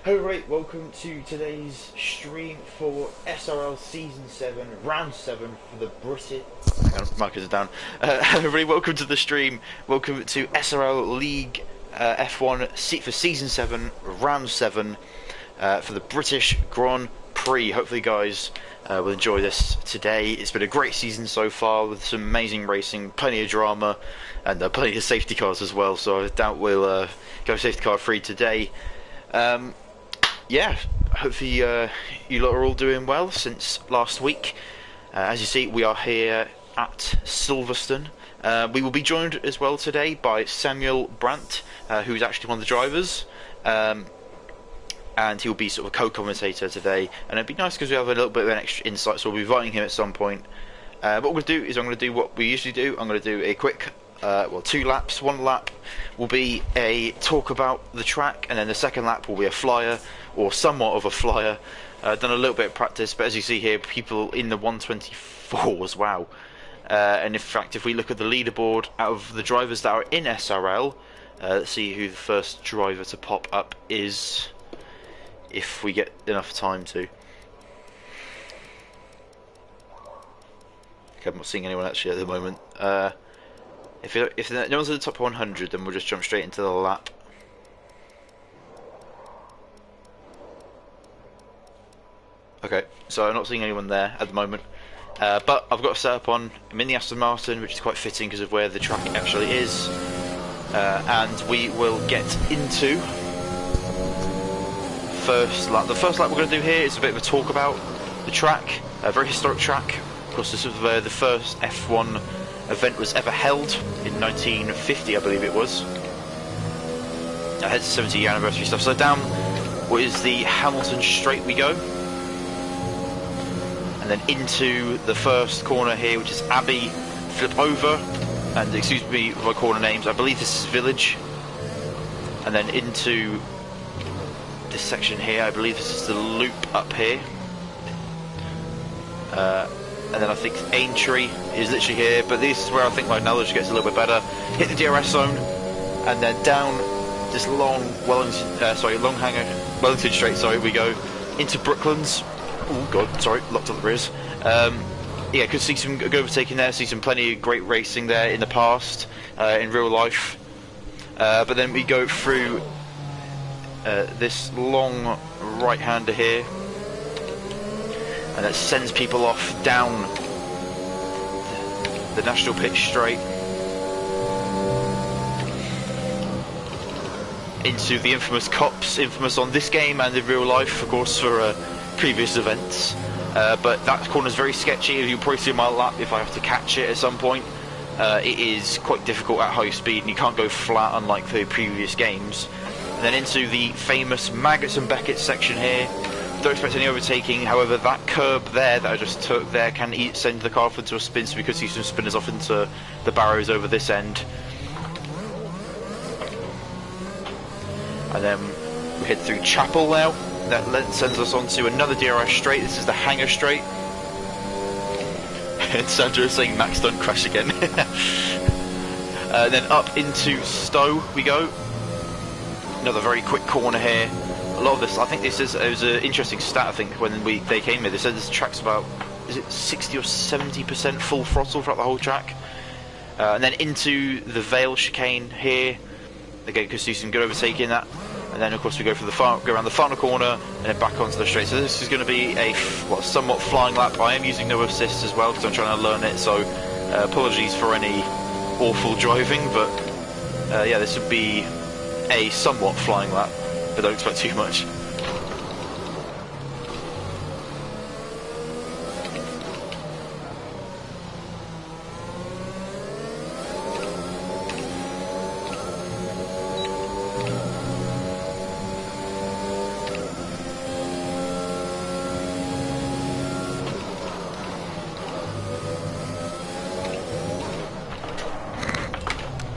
Hello, right, welcome to today's stream for SRL Season 7, Round 7 for the British... Hang on, markers are down. Hello everybody, welcome to the stream. Welcome to SRL League F1 for Season 7, Round 7 for the British Grand Prix. Hopefully you guys will enjoy this today. It's been a great season so far with some amazing racing, plenty of drama, and plenty of safety cars as well, so I doubt we'll go safety car free today. Yeah, hopefully you lot are all doing well since last week. As you see, we are here at Silverstone. We will be joined as well today by Samuel Brandt, who's actually one of the drivers, and he'll be sort of a co-commentator today. And it'd be nice because we have a little bit of an extra insight, so we'll be inviting him at some point. What we're going to do is I'm going to do what we usually do. I'm going to do a quick, 2 laps. 1 lap will be a talk about the track, and then the second lap will be a flyer, or somewhat of a flyer. Done a little bit of practice, but as you see here, people in the 124s, wow. And in fact, if we look at the leaderboard, out of the drivers that are in SRL, let's see who the first driver to pop up is, if we get enough time to. Okay, I'm not seeing anyone actually at the moment. If no one's in the top 100, then we'll just jump straight into the lap. Okay, so I'm not seeing anyone there at the moment, but I've got a setup on. I'm in the Aston Martin, which is quite fitting because of where the track actually is, and we will get into first lap. The first lap we're going to do here is a bit of a talk about the track, a very historic track. Of course, this is where the first F1 event was ever held in 1950, I believe it was. Ahead to 70th anniversary stuff. So down what is the Hamilton Straight we go. And then into the first corner here, which is Abbey, flip over, and excuse me for my corner names, I believe this is Village, and then into this section here, I believe this is the loop up here, and then I think Aintree is literally here, but this is where I think my knowledge gets a little bit better. Hit the DRS zone, and then down this long Wellington Straight, sorry, we go into Brooklands. Oh god, sorry, locked up the rears. Yeah, could see some good overtaking there, see some plenty of great racing there in the past, in real life. But then we go through this long right-hander here, and that sends people off down the National Pitch Straight into the infamous Cops, infamous on this game and in real life, of course, for previous events, but that corner is very sketchy. You'll probably see my lap if I have to catch it at some point. It is quite difficult at high speed, and you can't go flat unlike the previous games. And then into the famous Maggots and Beckett section here. Don't expect any overtaking, however that curb there that I just took there can send the car off into a spin, so we could see some spinners off into the barrows over this end. And then we head through Chapel now. That sends us on to another DRS straight. This is the Hangar Straight. And Sandra is saying Max don't crash again. Then up into Stowe we go. Another very quick corner here. A lot of this, I think it was an interesting stat, I think, when they came here. They said this track's about, is it 60 or 70% full throttle throughout the whole track? And then into the Vale chicane here. Again, could see some good overtaking that. And then, of course, we go around the final corner and then back onto the straight. So this is going to be a somewhat flying lap. I am using no assist as well because I'm trying to learn it. So apologies for any awful driving, but yeah, this would be a somewhat flying lap, but don't expect too much.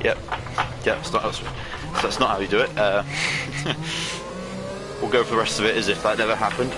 Yep, that's not how you do it. We'll go for the rest of it as if that never happened.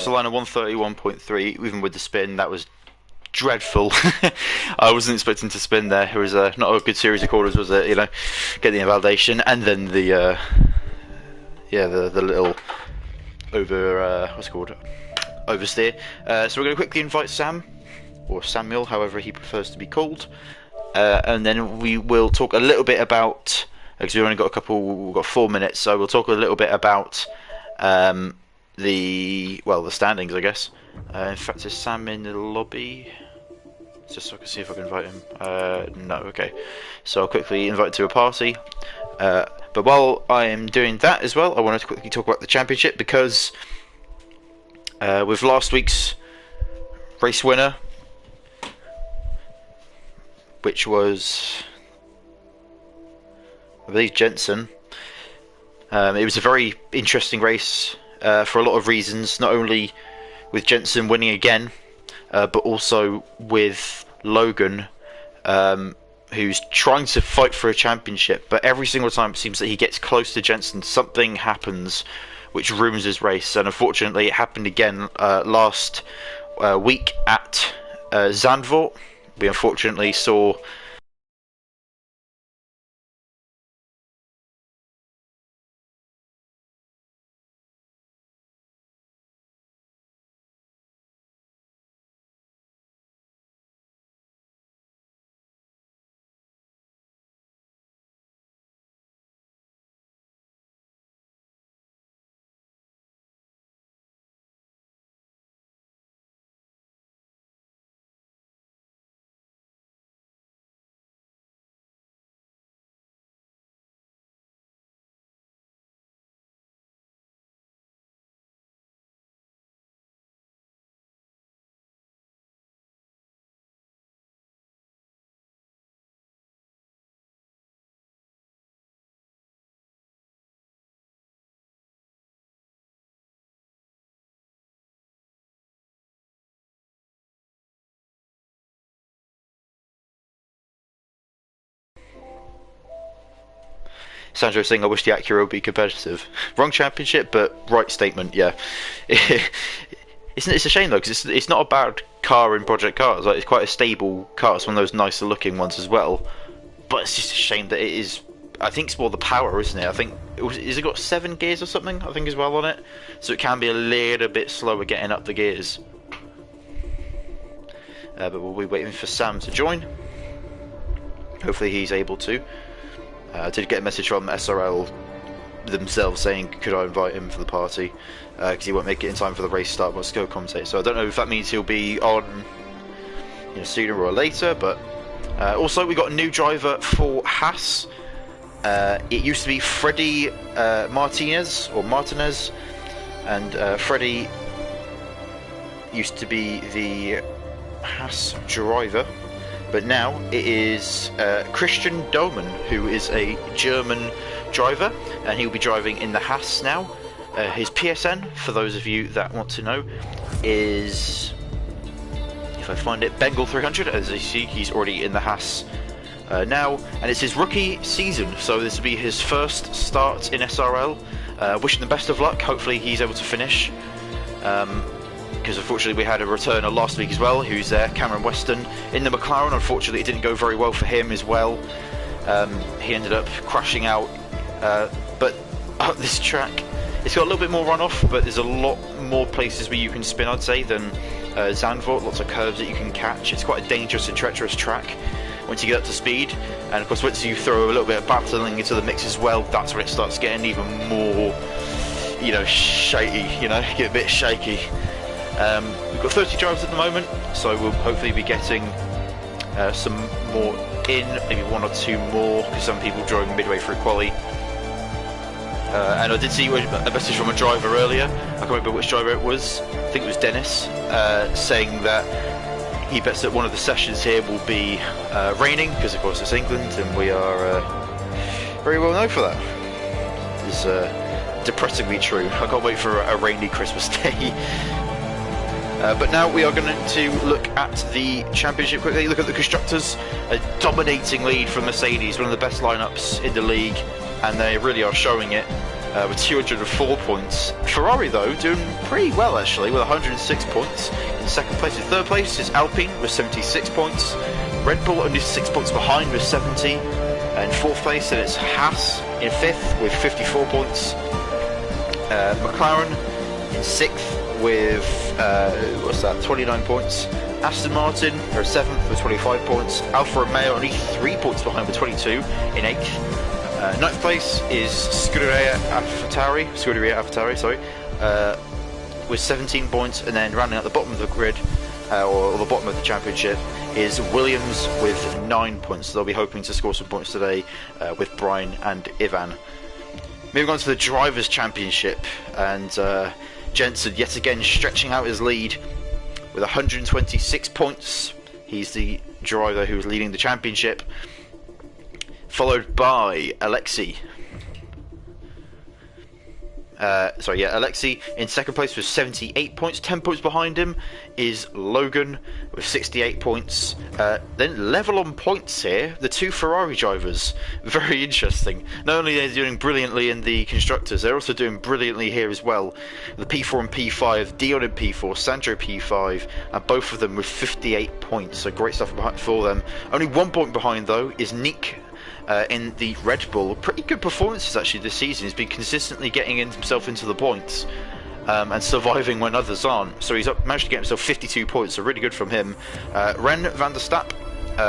across the line of 131.3, even with the spin. That was dreadful. I wasn't expecting to spin there. It was not a good series of corners, was it? You know, get the invalidation, and then the the little what's it called, oversteer. So we're going to quickly invite Sam, or Samuel, however he prefers to be called, and then we will talk a little bit about, because we've only got we've got 4 minutes, so we'll talk a little bit about the standings, I guess. In fact, is Sam in the lobby? Just so I can see if I can invite him. No, okay. So I'll quickly invite him to a party. But while I am doing that as well, I wanted to quickly talk about the championship, because with last week's race winner, which was, I believe, Jensen, it was a very interesting race for a lot of reasons, not only with Jensen winning again, but also with Logan, who's trying to fight for a championship, but every single time it seems that he gets close to Jensen, something happens which ruins his race. And unfortunately it happened again last week at Zandvoort. We unfortunately saw Sandro saying, I wish the Acura would be competitive. Wrong championship, but right statement, yeah. It's a shame though, because it's not a bad car in Project Cars. Like, it's quite a stable car. It's one of those nicer looking ones as well. But it's just a shame that it is. I think it's more the power, isn't it? I think is it got 7 gears or something? I think as well on it, so it can be a little bit slower getting up the gears. But we'll be waiting for Sam to join. Hopefully he's able to. I did get a message from SRL themselves saying, could I invite him for the party, because he won't make it in time for the race start, wants to go commentate. So I don't know if that means he'll be on, sooner or later. But also we got a new driver for Haas. It used to be Freddie Martinez, and Freddie used to be the Haas driver. But now it is Christian Domen, who is a German driver, and he'll be driving in the Haas now. His PSN, for those of you that want to know, is, if I find it, Bengal 300. As you see, he's already in the Haas now, and it's his rookie season, so this will be his first start in SRL. Wishing the best of luck. Hopefully he's able to finish. Because unfortunately we had a returner last week as well, who's there, Cameron Weston, in the McLaren. Unfortunately it didn't go very well for him as well. He ended up crashing out. But this track, it's got a little bit more runoff, but there's a lot more places where you can spin, I'd say, than Zandvoort. Lots of curves that you can catch. It's quite a dangerous and treacherous track once you get up to speed. And of course once you throw a little bit of battling into the mix as well, that's when it starts getting even more, shaky, get a bit shaky. We've got 30 drivers at the moment, so we'll hopefully be getting some more in, maybe 1 or 2 more, because some people joined midway through quali. And I did see a message from a driver earlier, I can't remember which driver it was, I think it was Dennis, saying that he bets that one of the sessions here will be raining, because of course it's England and we are very well known for that. It's depressingly true. I can't wait for a rainy Christmas day. But now we are going to look at the championship quickly. Look at the Constructors, a dominating lead from Mercedes, one of the best lineups in the league, and they really are showing it. with 204 points. Ferrari, though, doing pretty well, actually, with 106 points. In second place. In third place is Alpine with 76 points. Red Bull only 6 points behind with 70. In fourth place, and it's Haas in fifth with 54 points. McLaren in sixth with 29 points. Aston Martin are seventh with 25 points. Alfa Romeo only 3 points behind with 22 in eighth. Ninth place is Scuderia AlphaTauri, with 17 points, and then rounding out the bottom of the grid, or the bottom of the championship, is Williams with 9 points. So they'll be hoping to score some points today with Brian and Ivan. Moving on to the Drivers' Championship, and Jensen yet again stretching out his lead with 126 points. He's the driver who is leading the championship, followed by Alexei. Alexei in second place with 78 points. 10 points behind him is Logan with 68 points. Then level on points here, the two Ferrari drivers. Very interesting. Not only are they doing brilliantly in the Constructors, they're also doing brilliantly here as well. The P4 and P5, Dion in P4, Sandro P5, and both of them with 58 points. So great stuff for them. Only 1 point behind, though, is Nick in the Red Bull. Pretty good performances actually this season. He's been consistently getting himself into the points and surviving when others aren't. So he's managed to get himself 52 points, so really good from him. Ren van der Stapp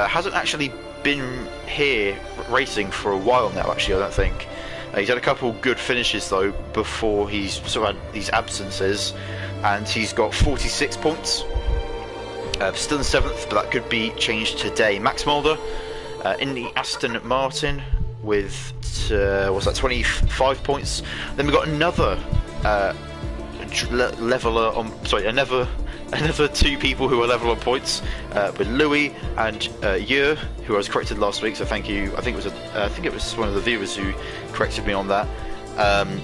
hasn't actually been here racing for a while now, actually, I don't think. He's had a couple good finishes though before he's sort of had these absences, and he's got 46 points. Still in 7th, but that could be changed today. Max Mulder in the Aston Martin with 25 points. Then we've got another leveler on. Sorry, another two people who are level on points with Louis and Yer, who I was corrected last week. So thank you. I think it was one of the viewers who corrected me on that.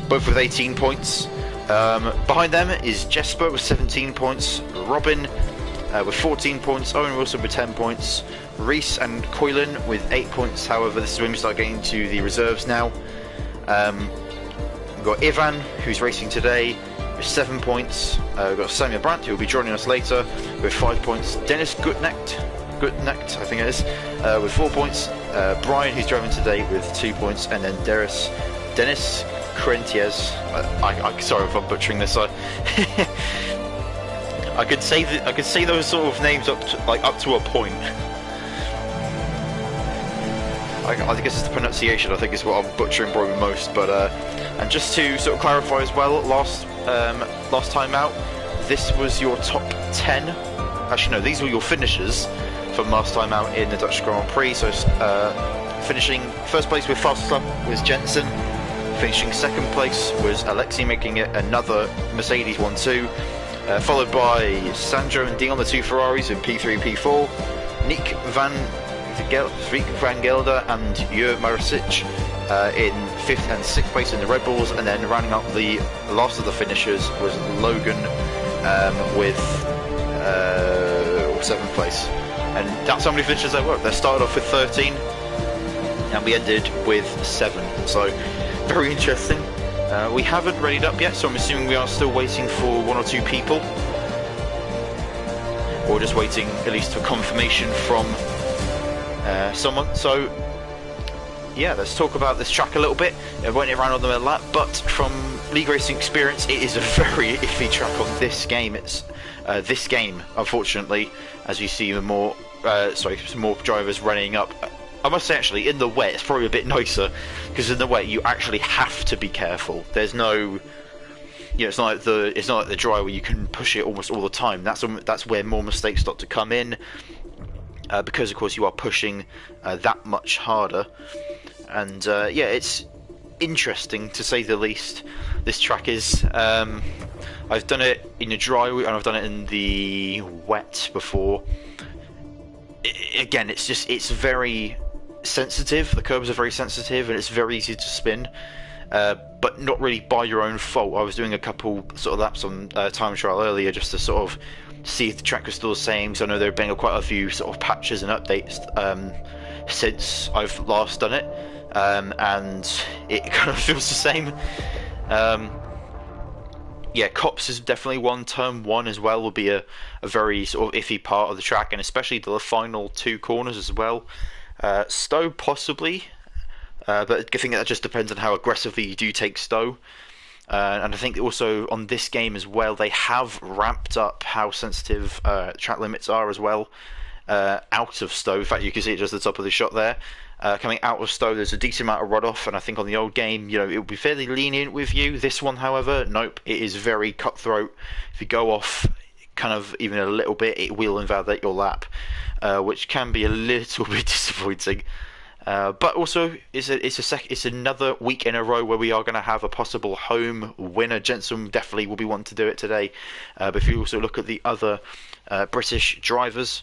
Both with 18 points. Behind them is Jesper with 17 points. Robin with 14 points. Owen Wilson with 10 points. Reese and Coylan with 8 points. However, this is when we start getting to the reserves now. We've got Ivan, who's racing today, with 7 points. We've got Samuel Brandt, who will be joining us later, with 5 points. Dennis Gutnecht, I think it is, with 4 points. Brian, who's driving today, with 2 points, and then Dennis Crentiez. Sorry if I'm butchering this. I could say those sort of names up to a point. I guess it's the pronunciation, I think, is what I'm butchering probably most. But and just to sort of clarify as well, last time out, this was your top 10. Actually, no, these were your finishers from last time out in the Dutch Grand Prix. So finishing first place with fastest lap was Jensen. Finishing second place was Alexei, making it another Mercedes 1-2. Followed by Sandro and Dion, the two Ferraris in P3 and P4. Nick Van Gelder and Jur Marisic in 5th and 6th place in the Red Bulls, and then rounding up the last of the finishers was Logan with 7th place. And that's how many finishers there were. They started off with 13 and we ended with 7. So very interesting. We haven't readied up yet, so I'm assuming we are still waiting for 1 or 2 people, or just waiting at least for confirmation from someone. So yeah, let's talk about this track a little bit. It won't around on the middle lap, but from league racing experience, it is a very iffy track on this game. It's this game, unfortunately, as you see more drivers running up. I must say, actually, in the wet, it's probably a bit nicer, because in the wet you actually have to be careful. There's no, it's not like the dry where you can push it almost all the time. That's where more mistakes start to come in. Because of course you are pushing that much harder, and yeah, it's interesting to say the least. This track is. I've done it in the dry and I've done it in the wet before. Again, it's very sensitive. The curbs are very sensitive, and it's very easy to spin. But not really by your own fault. I was doing a couple sort of laps on time trial earlier just to sort of see if the track was still the same, so I know there have been quite a few sort of patches and updates since I've last done it, and it kind of feels the same. Yeah, Cops is definitely one. Turn 1 as well will be a very sort of iffy part of the track, and especially the final 2 corners as well. Stowe possibly, but I think that just depends on how aggressively you do take Stowe. And I think also on this game as well, they have ramped up how sensitive track limits are as well. Out of Stowe, in fact you can see it just at the top of the shot there. Coming out of Stowe, there's a decent amount of runoff, and I think on the old game, you know, it would be fairly lenient with you. This one, however, nope, it is very cutthroat. If you go off kind of even a little bit, it will invalidate your lap, which can be a little bit disappointing. But also, it's another week in a row where we are going to have a possible home winner. Jensen definitely will be one to do it today. But if you also look at the other British drivers,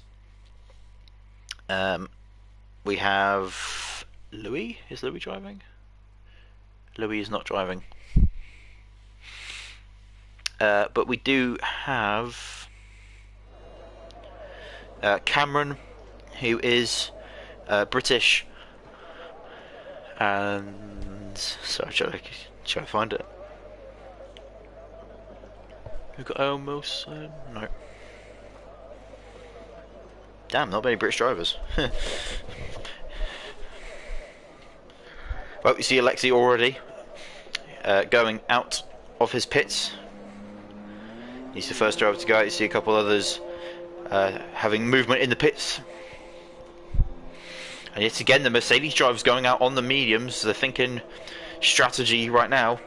we have Louis. Is Louis driving? Louis is not driving. But we do have Cameron, who is British. And sorry, try to find it. We've got almost no. Damn, not many British drivers. Well, you see Alexei already going out of his pits. He's the first driver to go out. You see a couple others having movement in the pits. And yet again, the Mercedes drivers going out on the mediums. They're thinking strategy right now.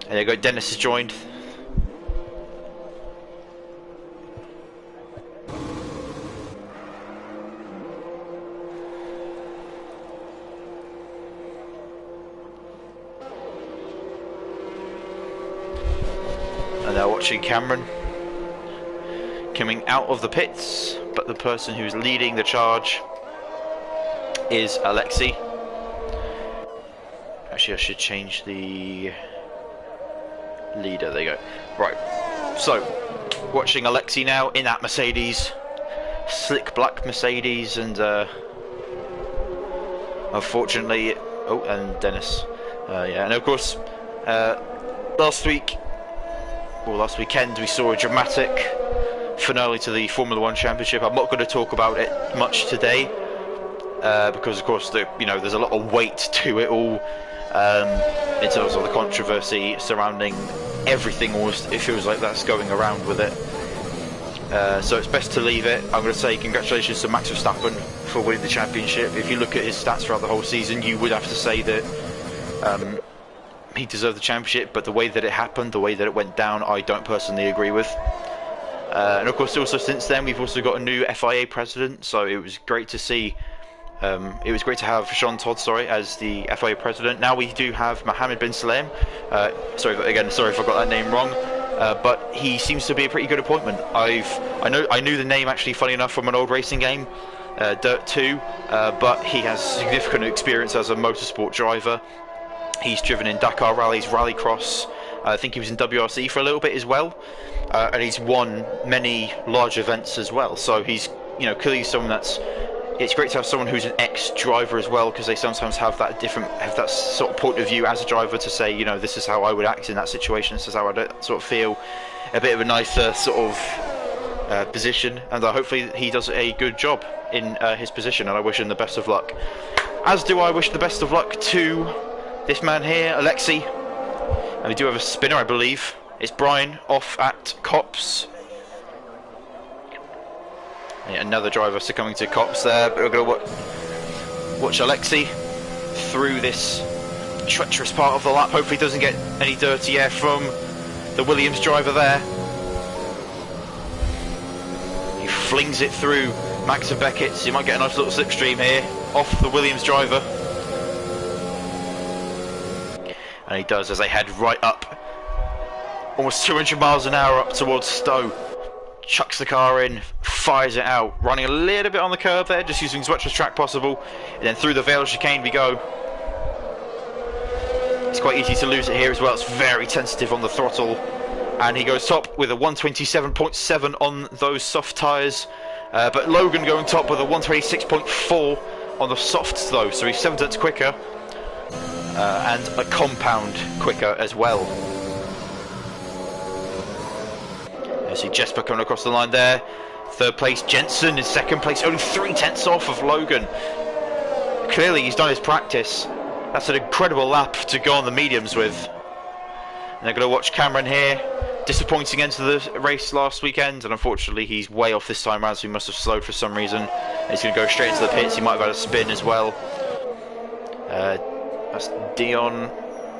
And there you go, Dennis has joined. And now watching Cameron coming out of the pits, but the person who's leading the charge is Alexei. Actually, I should change the leader. There you go. Right, so watching Alexei now in that Mercedes, slick black Mercedes, and unfortunately, oh, and Dennis, yeah, and of course, last weekend we saw a dramatic finale to the Formula One Championship. I'm not going to talk about it much today because, of course, there's a lot of weight to it all in terms of the controversy surrounding everything. Almost, it feels like that's going around with it. So it's best to leave it. I'm going to say congratulations to Max Verstappen for winning the championship. If you look at his stats throughout the whole season, you would have to say that he deserved the championship. But the way that it happened, the way that it went down, I don't personally agree with. And of course, also since then, we've also got a new FIA president, so it was great to see. It was great to have Sean Todd, as the FIA president. Now we do have Mohammed bin Salem. Sorry if I got that name wrong, but he seems to be a pretty good appointment. I knew the name actually, funny enough, from an old racing game, Dirt 2, but he has significant experience as a motorsport driver. He's driven in Dakar rallies, Rallycross. I think he was in WRC for a little bit as well, and he's won many large events as well. So he's, clearly someone that's. It's great to have someone who's an ex-driver as well, because they sometimes have that sort of point of view as a driver to say, this is how I would act in that situation. This is how I sort of feel. A bit of a nicer sort of position, and hopefully he does a good job in his position. And I wish him the best of luck. As do I wish the best of luck to this man here, Alexei. And we do have a spinner, I believe. It's Brian off at Cops. Yeah, another driver succumbing to Cops there. But we're going to watch Alexei through this treacherous part of the lap. Hopefully he doesn't get any dirty air from the Williams driver there. He flings it through Max and Beckett, so you might get a nice little slipstream here off the Williams driver. And he does, as they head right up, almost 200 miles an hour up towards Stowe. Chucks the car in, fires it out, running a little bit on the curb there, just using as much of the track possible. And then through the Vale chicane we go. It's quite easy to lose it here as well. It's very sensitive on the throttle. And he goes top with a 127.7 on those soft tyres. But Logan going top with a 126.4 on the softs though, so he's 7 tenths quicker. and a compound quicker as well. You see Jesper coming across the line there. Third place, Jensen in second place, only 3/10 off of Logan. Clearly he's done his practice. That's an incredible lap to go on the mediums with. And they're going to watch Cameron here. Disappointing end to the race last weekend, and unfortunately he's way off this time around, so he must have slowed for some reason. And he's going to go straight into the pits. He might have had a spin as well. That's Dion.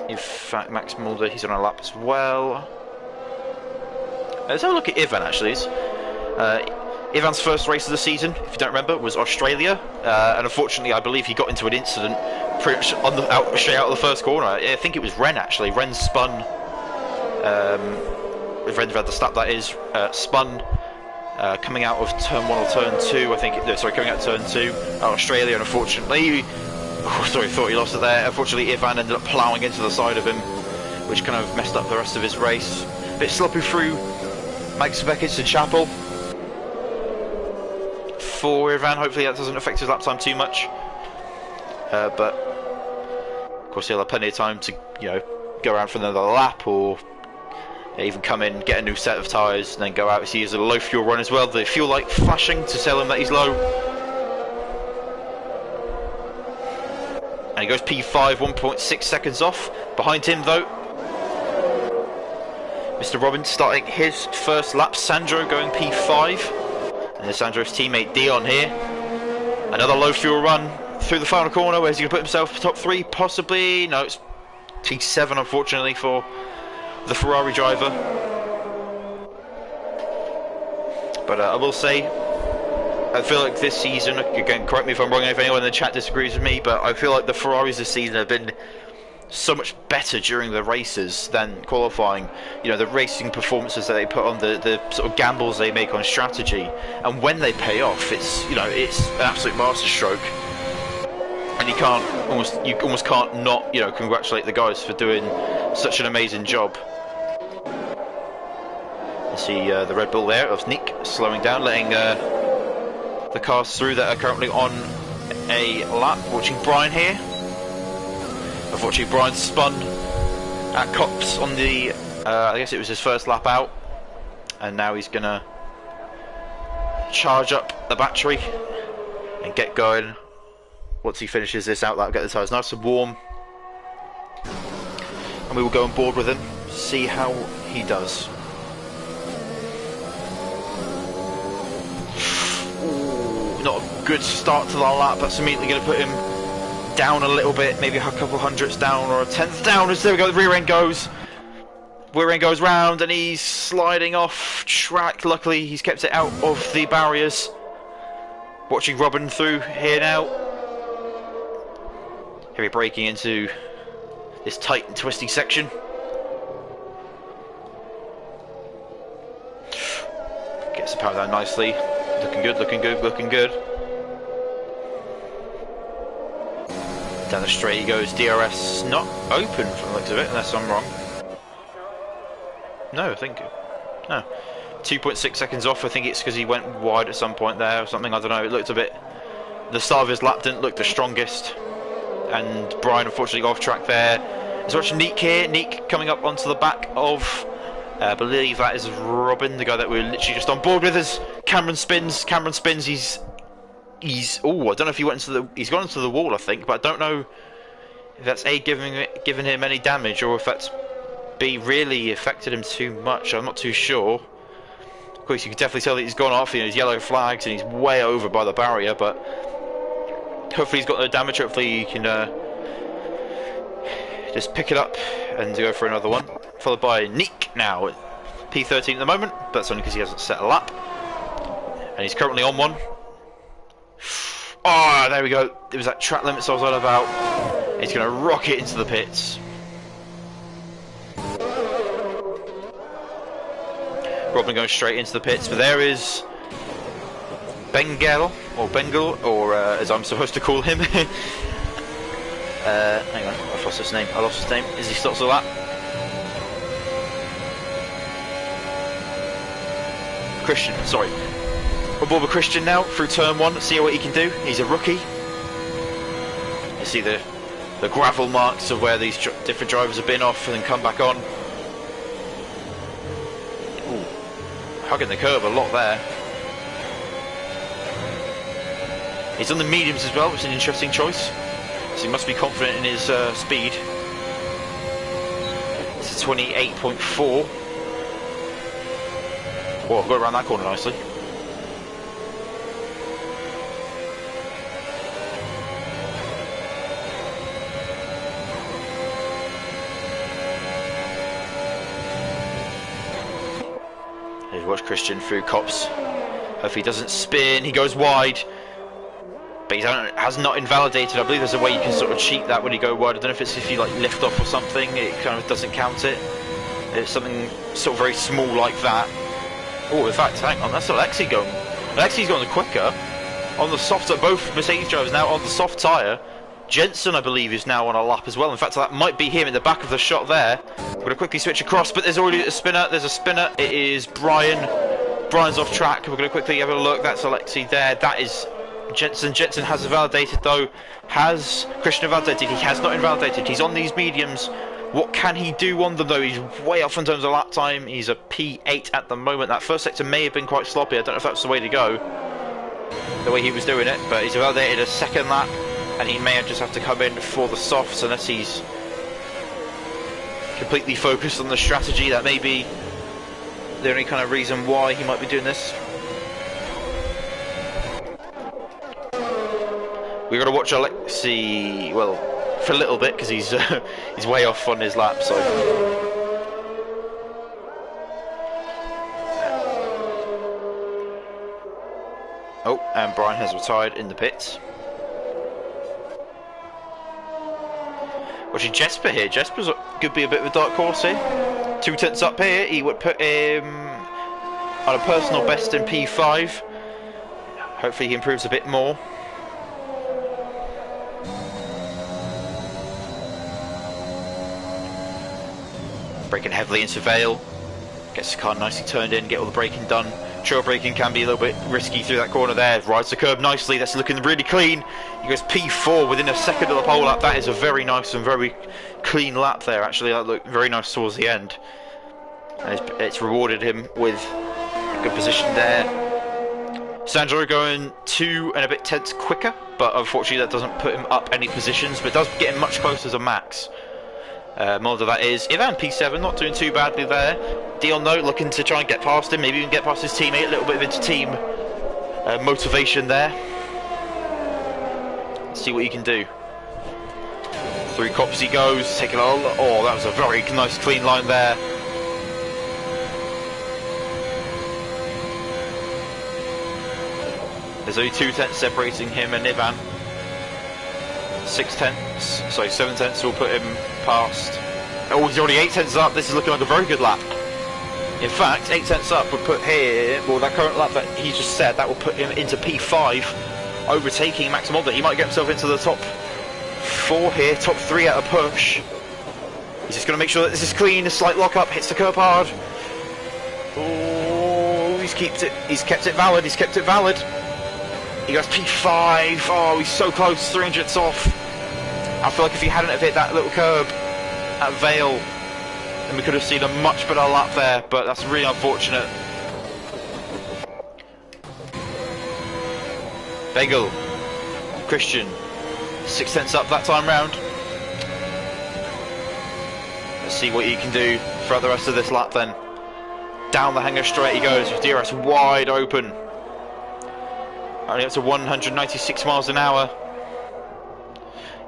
In fact, Max Mulder, he's on a lap as well. Let's have a look at Ivan actually. Ivan's first race of the season, if you don't remember, was Australia, and unfortunately I believe he got into an incident pretty much on the straight out of the first corner. I think it was Ren actually. Ren spun. If Ren had the snap, that is, spun coming out of turn 1 or turn 2. I think. No, sorry, coming out of turn 2 Australia, and unfortunately, thought he lost it there. Unfortunately, Ivan ended up ploughing into the side of him, which kind of messed up the rest of his race. A bit sloppy through Max Beckett to Chapel. For Ivan, hopefully that doesn't affect his lap time too much, but of course he'll have plenty of time to, you know, go around for another lap, or even come in, get a new set of tyres, and then go out. He uses a low fuel run as well. The fuel light flashing to tell him that he's low, and he goes P5, 1.6 seconds off. Behind him though, Mr. Robbins starting his first lap. Sandro going P5. And Sandro's teammate Dion here. Another low fuel run through the final corner. Where's he going to put himself? Top 3 possibly? No, it's T7 unfortunately for the Ferrari driver. But I will say, I feel like this season, again correct me if I'm wrong if anyone in the chat disagrees with me, but I feel like the Ferraris this season have been so much better during the races than qualifying. You know, the racing performances that they put on, the sort of gambles they make on strategy, and when they pay off, it's, you know, it's an absolute masterstroke. And you almost can't not, you know, congratulate the guys for doing such an amazing job. You see the Red Bull there of Nick slowing down, letting the cars through that are currently on a lap. Watching Brian here. Unfortunately, Brian spun at Cops on the, I guess it was his first lap out, and now he's gonna charge up the battery and get going. Once he finishes this out, that'll get the tyres nice and warm, and we will go on board with him, see how he does. Ooh, not a good start to the lap. That's immediately going to put him down a little bit, maybe a couple hundredths down or a tenth down. As there we go, the rear end goes round, and he's sliding off track. Luckily he's kept it out of the barriers. Watching Robin through here now, heavy braking into this tight and twisty section. Gets the power down nicely. Looking good, looking good, looking good. Down the straight he goes. DRS not open from the looks of it, unless I'm wrong. No, I think no. 2.6 seconds off. I think it's because he went wide at some point there or something. I don't know. It looked a bit. The start of his lap didn't look the strongest, and Brian unfortunately got off track there. Let's watch Neek here. Neek coming up onto the back of, I believe that is Robin, the guy that we were literally just on board with. As Cameron spins. Cameron spins. Oh, I don't know if he went into the. He's gone into the wall, I think, but I don't know if that's A, giving him any damage, or if that's B, really affected him too much. I'm not too sure. Of course, you can definitely tell that he's gone off. You know, his yellow flags, and he's way over by the barrier. But hopefully, he's got no damage. Hopefully, he can just pick it up and go for another one. Followed by Nick now, P13 at the moment, but that's only because he hasn't set a lap, and he's currently on one. Oh, there we go. It was that track limits I was on about. He's going to rocket into the pits. Robin going straight into the pits, but there is Bengal, or as I'm supposed to call him. Hang on, I've lost his name. As he stops the lap. Christian, sorry. On board with Christian now through turn 1. See what he can do. He's a rookie. You see the the gravel marks of where these different drivers have been off and then come back on. Ooh, hugging the curb a lot there. He's on the mediums as well, which is an interesting choice. So he must be confident in his speed. It's a 28.4. Whoa, got around that corner nicely. Here's watch Christian through cops. Hopefully he doesn't spin, he goes wide. But he has not invalidated. I believe there's a way you can sort of cheat that when you go wide. I don't know if it's if you like lift off or something, it kind of doesn't count it. It's something sort of very small like that. Oh, in fact, hang on, that's Alexi going. Alexi's going quicker on the soft. Both Mercedes drivers now on the soft tyre. Jensen, I believe, is now on a lap as well. In fact, that might be him in the back of the shot there. We're going to quickly switch across, but there's already a spinner. There's a spinner. It is Brian. Brian's off track. We're going to quickly have a look. That's Alexi there. That is Jensen. Jensen has invalidated though. Has Christian invalidated? He has not invalidated. He's on these mediums. What can he do on them though? He's way off in terms of lap time. He's a P8 at the moment. That first sector may have been quite sloppy. I don't know if that's the way to go, the way he was doing it, but he's invalidated a second lap and he may just have to come in for the softs unless he's completely focused on the strategy. That may be the only kind of reason why he might be doing this. We've got to watch Alexi, well, for a little bit, because he's he's way off on his lap, so... Oh, and Brian has retired in the pits. Watching Jesper here. Jesper could be a bit of a dark horse here. 2 tenths up here, he would put him on a personal best in P5. Hopefully he improves a bit more. Braking heavily into Vale, gets the car nicely turned in, get all the braking done. Trail braking can be a little bit risky through that corner there. Rides the curb nicely, that's looking really clean. He goes P4 within a second of the pole lap. That is a very nice and very clean lap there actually. That looked very nice towards the end. And it's rewarded him with a good position there. Sandro going 2 and a bit tenths quicker, but unfortunately that doesn't put him up any positions, but it does get him much closer to Max. Mulder that is. Ivan P7 not doing too badly there. Dion though looking to try and get past him, maybe even get past his teammate. A little bit of inter-team motivation there. Let's see what he can do. Through cops he goes, taking all. Oh, that was a very nice clean line there. There's only 2 tenths separating him and Ivan. 6 tenths, sorry, 7 tenths will put him past. Oh, he's already 8 tenths up. This is looking like a very good lap. In fact, 8 tenths up would put here, well, that current lap that he just said, that will put him into P5, overtaking Max Mulder. He might get himself into the top 4 here, top 3 at a push. He's just going to make sure that this is clean. A slight lock up, hits the curb hard. Oh, he's kept it valid. He's kept it valid. He goes P5. Oh, he's so close. 300ths off. I feel like if he hadn't have hit that little curb at Vale, then we could have seen a much better lap there, but that's really unfortunate. Bagel. Christian. 6 tenths up that time round. Let's see what he can do throughout the rest of this lap then. Down the hanger straight he goes, with DRS wide open. Only up to 196 miles an hour.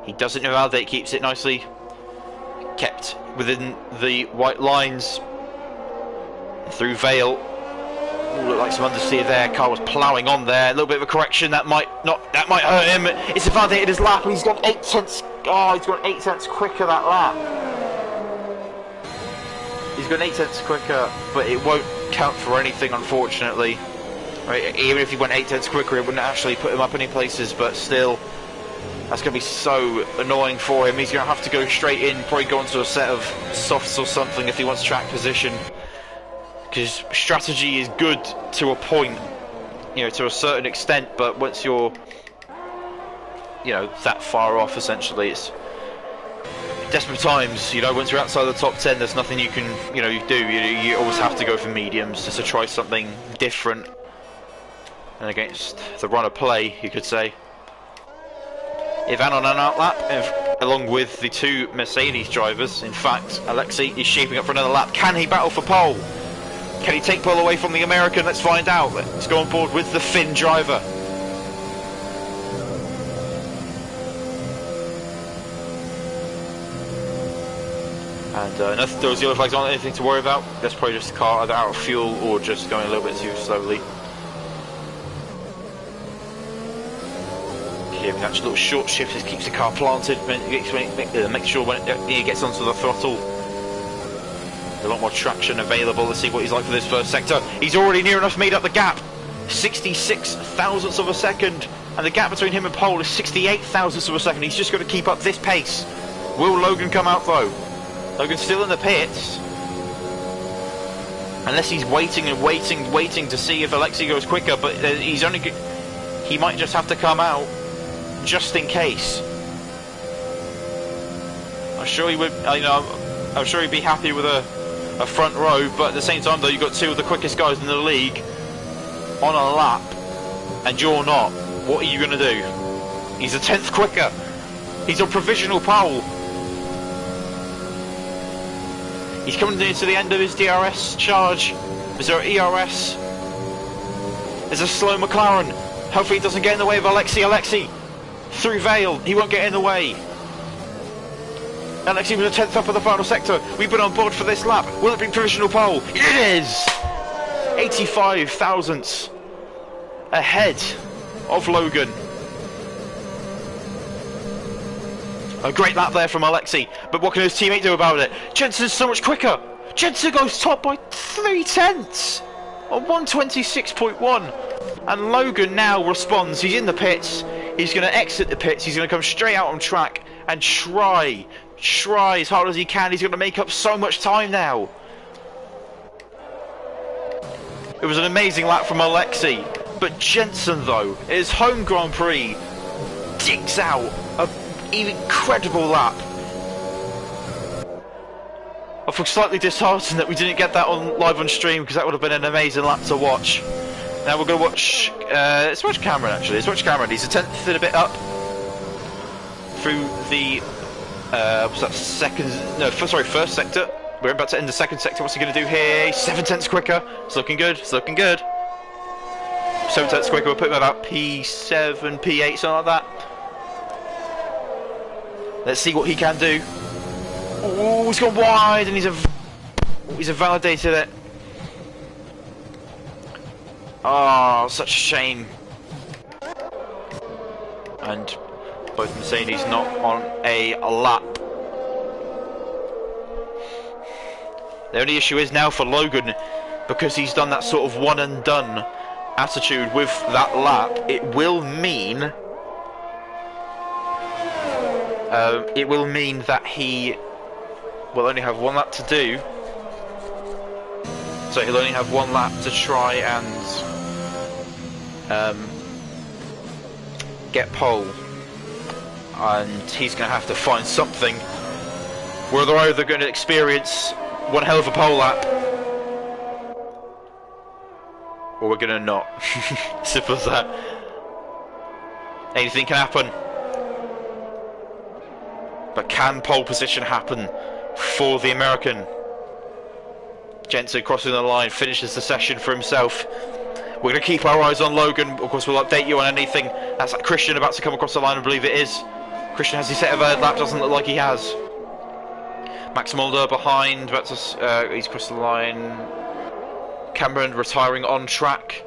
He doesn't invalidate, keeps it nicely kept within the white lines. Through Vale. Ooh, looked like some understeer there. Car was ploughing on there. A little bit of a correction. That might hurt him. It's invalidated his lap, and he's gone 8 tenths. Oh, he's gone 8 tenths quicker that lap. He's gone 8 tenths quicker, but it won't count for anything, unfortunately. Right, even if he went 8 tenths quicker, it wouldn't actually put him up any places, but still, that's going to be so annoying for him. He's going to have to go straight in, probably go into a set of softs or something if he wants track position. Because strategy is good to a point, you know, to a certain extent, but once you're, you know, that far off, essentially, it's Desperate times, you know, once you're outside the top 10, there's nothing you can, you know, you do. You always have to go for mediums just to try something different. And against the run of play, you could say. Ivan on an outlap, along with the two Mercedes drivers. In fact, Alexei is shaping up for another lap. Can he battle for pole? Can he take pole away from the American? Let's find out. Let's go on board with the Finn driver. And nothing, those yellow flags aren't anything to worry about. That's probably just a car either out of fuel or just going a little bit too slowly. Giving that little short shift just keeps the car planted, makes sure when he gets onto the throttle, a lot more traction available. Let's see what he's like for this first sector. He's already near enough made up the gap. 66 thousandths of a second, and the gap between him and pole is 68 thousandths of a second. He's just got to keep up this pace. Will Logan come out though? Logan's still in the pits. Unless he's waiting and waiting to see if Alexei goes quicker, but he might just have to come out just in case. I'm sure he would, I'm sure he'd be happy with a front row, but at the same time though, you've got two of the quickest guys in the league on a lap, and you're not. What are you going to do? He's a 10th quicker. He's on provisional pole. He's coming near to the end of his DRS charge. Is there an ERS? There's a slow McLaren. Hopefully he doesn't get in the way of Alexei. Through Vale, he won't get in the way. Alexei with a 10th up in the final sector. We've been on board for this lap. Will it be provisional pole? It is! 85 thousandths ahead of Logan. A great lap there from Alexei, but what can his teammate do about it? Jensen's so much quicker. Jensen goes top by 3 tenths on 126.1, and Logan now responds. He's in the pits. He's going to exit the pits. He's going to come straight out on track and try as hard as he can. He's going to make up so much time now. It was an amazing lap from Alexei, but Jensen though, in his home Grand Prix, digs out a incredible lap. I feel slightly disheartened that we didn't get that on live on stream, because that would have been an amazing lap to watch. Now we're going to watch, let's watch Cameron actually. Let's watch Cameron. He's a 10th and a bit up through the first sector. We're about to end the second sector. What's he going to do here? He's 7 tenths quicker. It's looking good. It's looking good. 7 tenths quicker. We'll put him about P7, P8, something like that. Let's see what he can do. Oh, he's gone wide, and he's validated it. Oh, such a shame. And both Mercedes not on a lap. The only issue is now for Logan, because he's done that sort of one and done attitude with that lap, it will mean that he will only have one lap to do. So he'll only have one lap to try and get pole, and he's going to have to find something where they're either going to experience one hell of a pole lap, or we're going to not. Simple as that. Anything can happen. But can pole position happen for the American? Jensen crossing the line, finishes the session for himself. We're going to keep our eyes on Logan. Of course, we'll update you on anything. That's like Christian about to come across the line, I believe it is. Christian has his set of lap, doesn't look like he has. Max Mulder behind, about to, he's crossed the line. Cameron retiring on track.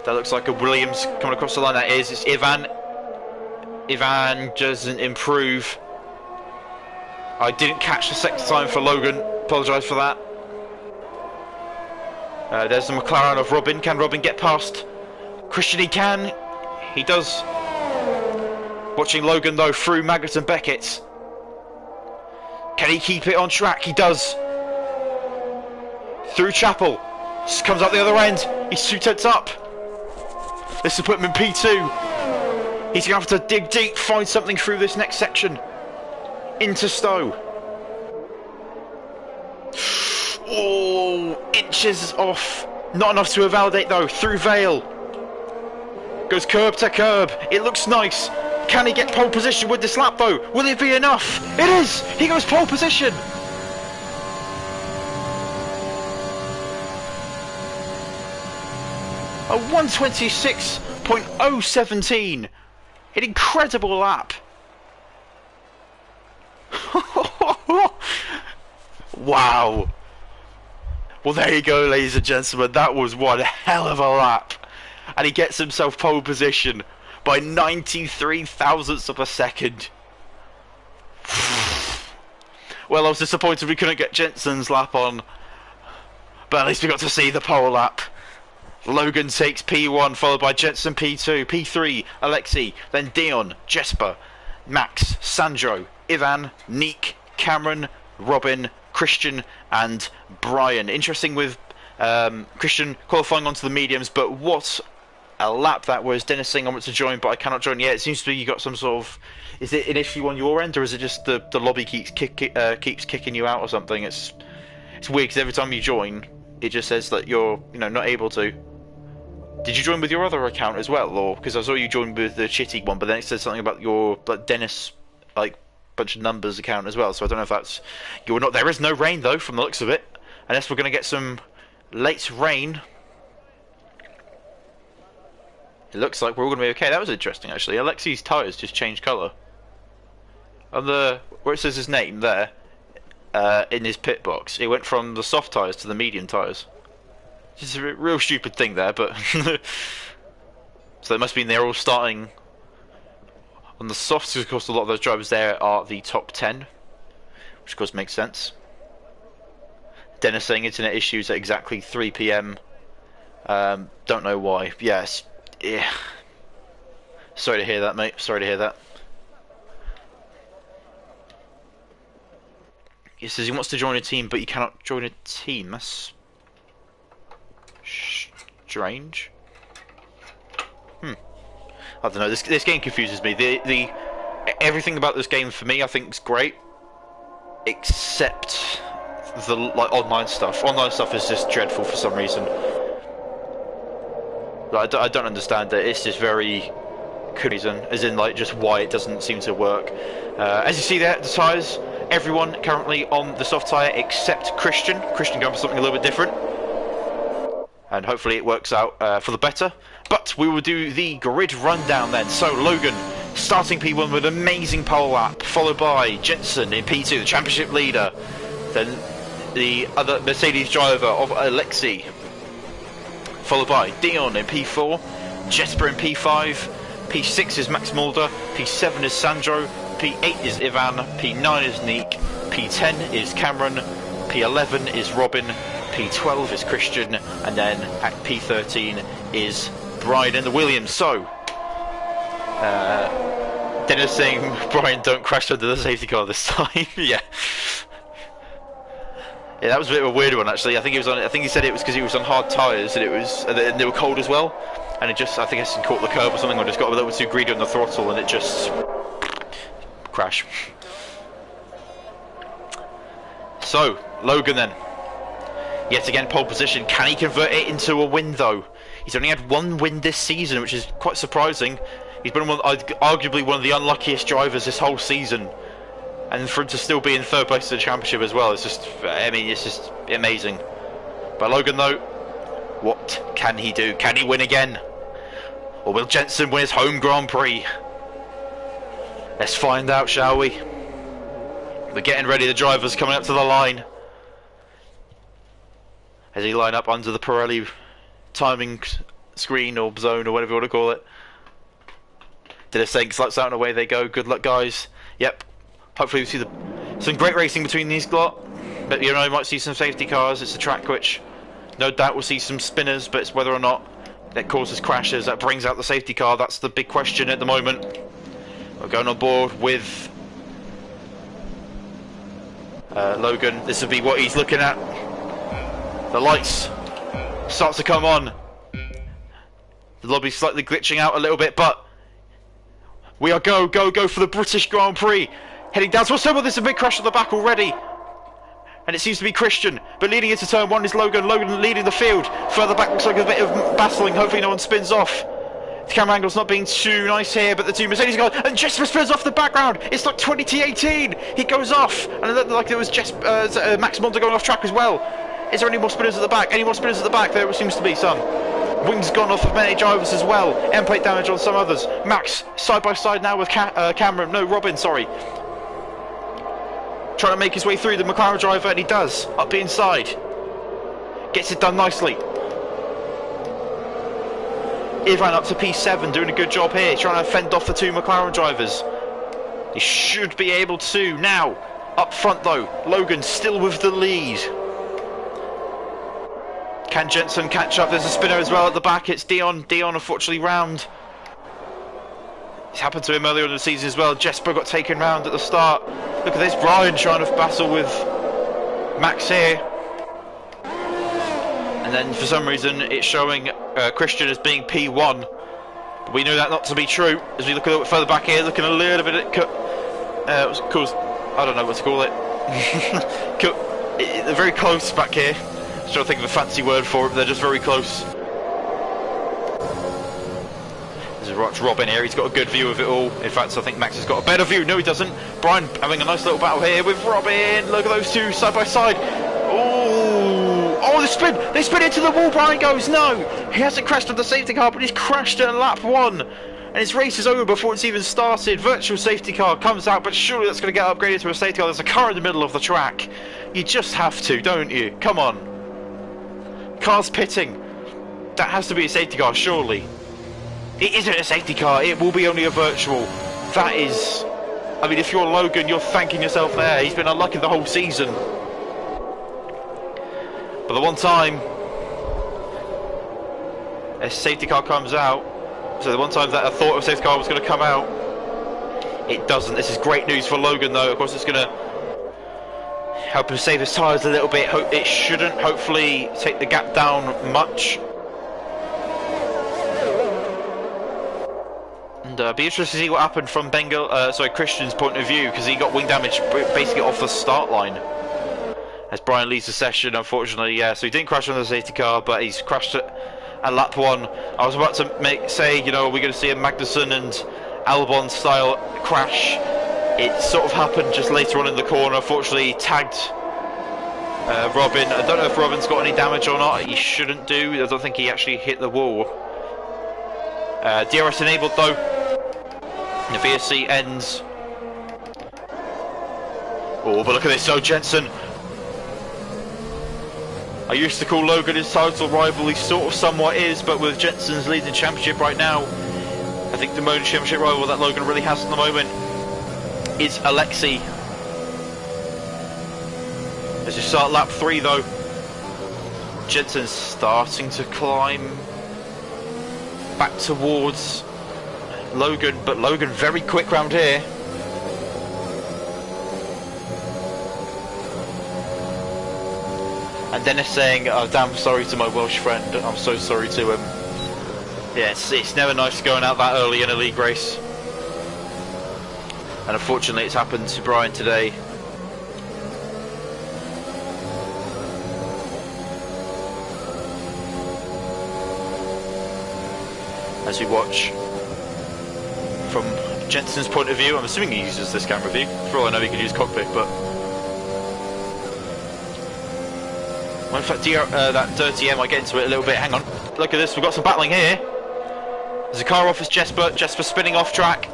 That looks like a Williams coming across the line. That is, it's Ivan. Ivan doesn't improve. I didn't catch the second time for Logan. Apologise for that. There's the McLaren of Robin. Can Robin get past Christian? He can. He does. Watching Logan though through Maggott and Beckett. Can he keep it on track? He does. Through Chapel. Just comes out the other end. He's 2 tenths up. This will put him in P2. He's going to have to dig deep, find something through this next section. into Stowe. Oh, inches off. Not enough to validate though. Through Vale. Goes curb to curb. It looks nice. Can he get pole position with this lap though? Will it be enough? It is! He goes pole position! A 126.017. An incredible lap. Wow. Well, there you go, ladies and gentlemen. That was one hell of a lap. And he gets himself pole position by 93 thousandths of a second. Well, I was disappointed we couldn't get Jensen's lap on. But at least we got to see the pole lap. Logan takes P1, followed by Jensen P2, P3, Alexei, then Dion, Jesper, Max, Sandro, Ivan, Nick, Cameron, Robin, Christian and Brian. Interesting with Christian qualifying onto the mediums, but what a lap that was. Dennis saying I want to join, but I cannot join yet. It seems to be you got some sort of... Is it an issue on your end, or is it just the lobby keeps kicking you out or something? It's weird, because every time you join, it just says that you're not able to. Did you join with your other account as well, or because I saw you join with the shitty one, but then it says something about your Dennis bunch of numbers account as well. So I don't know if that's you're not. There is no rain though, from the looks of it, unless we're going to get some late rain. It looks like we're all going to be okay. That was interesting actually. Alexei's tyres just changed colour. On the where it says his name there, in his pit box, it went from the soft tyres to the medium tyres. It's a real stupid thing there, but so it must mean they're all starting on the softs, because of course a lot of those drivers there are the top 10, which of course makes sense. Dennis saying internet issues at exactly 3 PM. Don't know why. Yes. Yeah. Sorry to hear that, mate. Sorry to hear that. He says he wants to join a team, but you cannot join a team. That's strange. I don't know. This game confuses me. Everything about this game for me, I think, is great, except the online stuff. Online stuff is just dreadful for some reason. I don't understand it. It's just very reason, as in just why it doesn't seem to work. As you see there, the tyres. Everyone currently on the soft tyre except Christian. Christian going for something a little bit different. And hopefully it works out for the better. But we will do the grid rundown then. So Logan starting P1 with an amazing pole lap, followed by Jensen in P2, the championship leader. Then the other Mercedes driver of Alexei, followed by Dion in P4, Jesper in P5, P6 is Max Mulder, P7 is Sandro, P8 is Ivan, P9 is Nick, P10 is Cameron, P11 is Robin, P12 is Christian, and then at P13 is Brian in the Williams. So, Dennis saying, Brian, don't crash under the safety car this time. Yeah, that was a bit of a weird one actually. I think he said it was because he was on hard tyres and and they were cold as well, and I think he caught the curb or something, or just got a little too greedy on the throttle, and it just crash. So Logan then. Yet again, pole position. Can he convert it into a win though? He's only had one win this season, which is quite surprising. He's been arguably one of the unluckiest drivers this whole season. And for him to still be in third place in the championship as well, it's just amazing. But Logan though, what can he do? Can he win again? Or will Jensen win his home Grand Prix? Let's find out, shall we? We're getting ready, the drivers coming up to the line. As he line up under the Pirelli timing screen or zone or whatever you want to call it. Did a sync, lights out and away they go. Good luck, guys. Yep. Hopefully we see some great racing between these lot. But you might see some safety cars. It's a track which no doubt we'll see some spinners, but it's whether or not that causes crashes, that brings out the safety car. That's the big question at the moment. We're going on board with Logan. This will be what he's looking at. The lights start to come on. The lobby's slightly glitching out a little bit, but we are go for the British Grand Prix. Heading down towards turn one, there's a big crash on the back already. And it seems to be Christian, but leading into turn one is Logan. Logan leading the field. Further back looks like a bit of battling. Hopefully no one spins off. The camera angle's not being too nice here, but the two Mercedes guys, and Jesper spins off the background. It's like 2018. He goes off, and it looked like there was Max Monda going off track as well. Is there any more spinners at the back? Any more spinners at the back? There seems to be some. Wings gone off of many drivers as well. End plate damage on some others. Max side by side now with Robin, sorry. Trying to make his way through the McLaren driver, and he does. Up the inside. Gets it done nicely. Ivan up to P7, doing a good job here, trying to fend off the two McLaren drivers. He should be able to now. Up front though, Logan still with the lead. Can Jensen catch up? There's a spinner as well at the back. It's Dion. Dion unfortunately round. It's happened to him earlier in the season as well. Jesper got taken round at the start. Look at this, Brian trying to battle with Max here. And then for some reason it's showing Christian as being P1. But we know that not to be true. As we look a little bit further back here, looking a little bit at what's it called? I don't know what to call it. They're very close back here. I'm trying to think of a fancy word for it, but they're just very close. There's Robin here, he's got a good view of it all. In fact, I think Max has got a better view. No, he doesn't. Brian having a nice little battle here with Robin. Look at those two side by side. Oh, the spin! They spin into the wall. Brian goes, no! He hasn't crashed on the safety car, but he's crashed at lap 1. And his race is over before it's even started. Virtual safety car comes out, but surely that's going to get upgraded to a safety car. There's a car in the middle of the track. You just have to, don't you? Come on. Car's pitting. That has to be a safety car, surely. It isn't a safety car, it will be only a virtual. That is... I mean, if you're Logan, you're thanking yourself there. He's been unlucky the whole season. But the one time a safety car comes out, so the one time that I thought a safety car was going to come out, it doesn't. This is great news for Logan though. Of course it's going to help him save his tyres a little bit. It shouldn't hopefully take the gap down much. And be interested to see what happened from Christian's point of view, because he got wing damage basically off the start line as Brian leads the session, unfortunately. Yeah, so he didn't crash on the safety car, but he's crashed at lap 1. I was about to say, you know, are we going to see a Magnussen and Albon style crash? It sort of happened just later on in the corner. Unfortunately, he tagged Robin. I don't know if Robin's got any damage or not. He shouldn't do. I don't think he actually hit the wall. DRS enabled though. The VSC ends. Oh, but look at this. So Jensen. I used to call Logan his title rival. He sort of somewhat is, but with Jensen's leading championship right now, I think the main championship rival that Logan really has at the moment is Alexei. As you start lap 3 though, Jensen's starting to climb back towards Logan, but Logan very quick round here. And Dennis saying, oh, damn sorry to my Welsh friend, I'm so sorry to him. Yeah, it's never nice going out that early in a league race. And unfortunately it's happened to Brian today. As we watch from Jensen's point of view, I'm assuming he uses this camera view. For all I know, he could use cockpit, but well, in fact, that dirty M, I get into it a little bit. Hang on, look at this. We've got some battling here. There's a car off as Jesper spinning off track.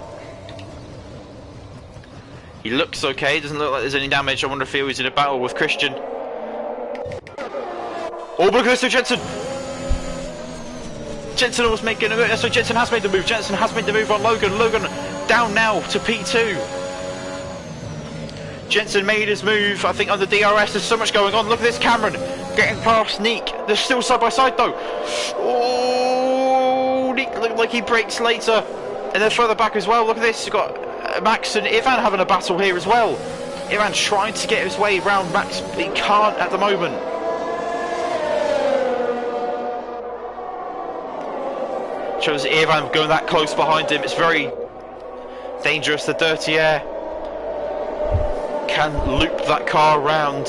He looks okay. Doesn't look like there's any damage. I wonder if he was in a battle with Christian. Oh, look at this to Jensen. Jensen was making a move. So Jensen has made the move. Jensen has made the move on Logan. Logan down now to P2. Jensen made his move. I think under DRS there's so much going on. Look at this, Cameron getting past Neek. They're still side by side though. Oh, Neek looked like he breaks later. And then further back as well. Look at this. You've got Max and Ivan having a battle here as well. Ivan trying to get his way around Max, but he can't at the moment. Shows Ivan going that close behind him. It's very dangerous, the dirty air. can loop that car around.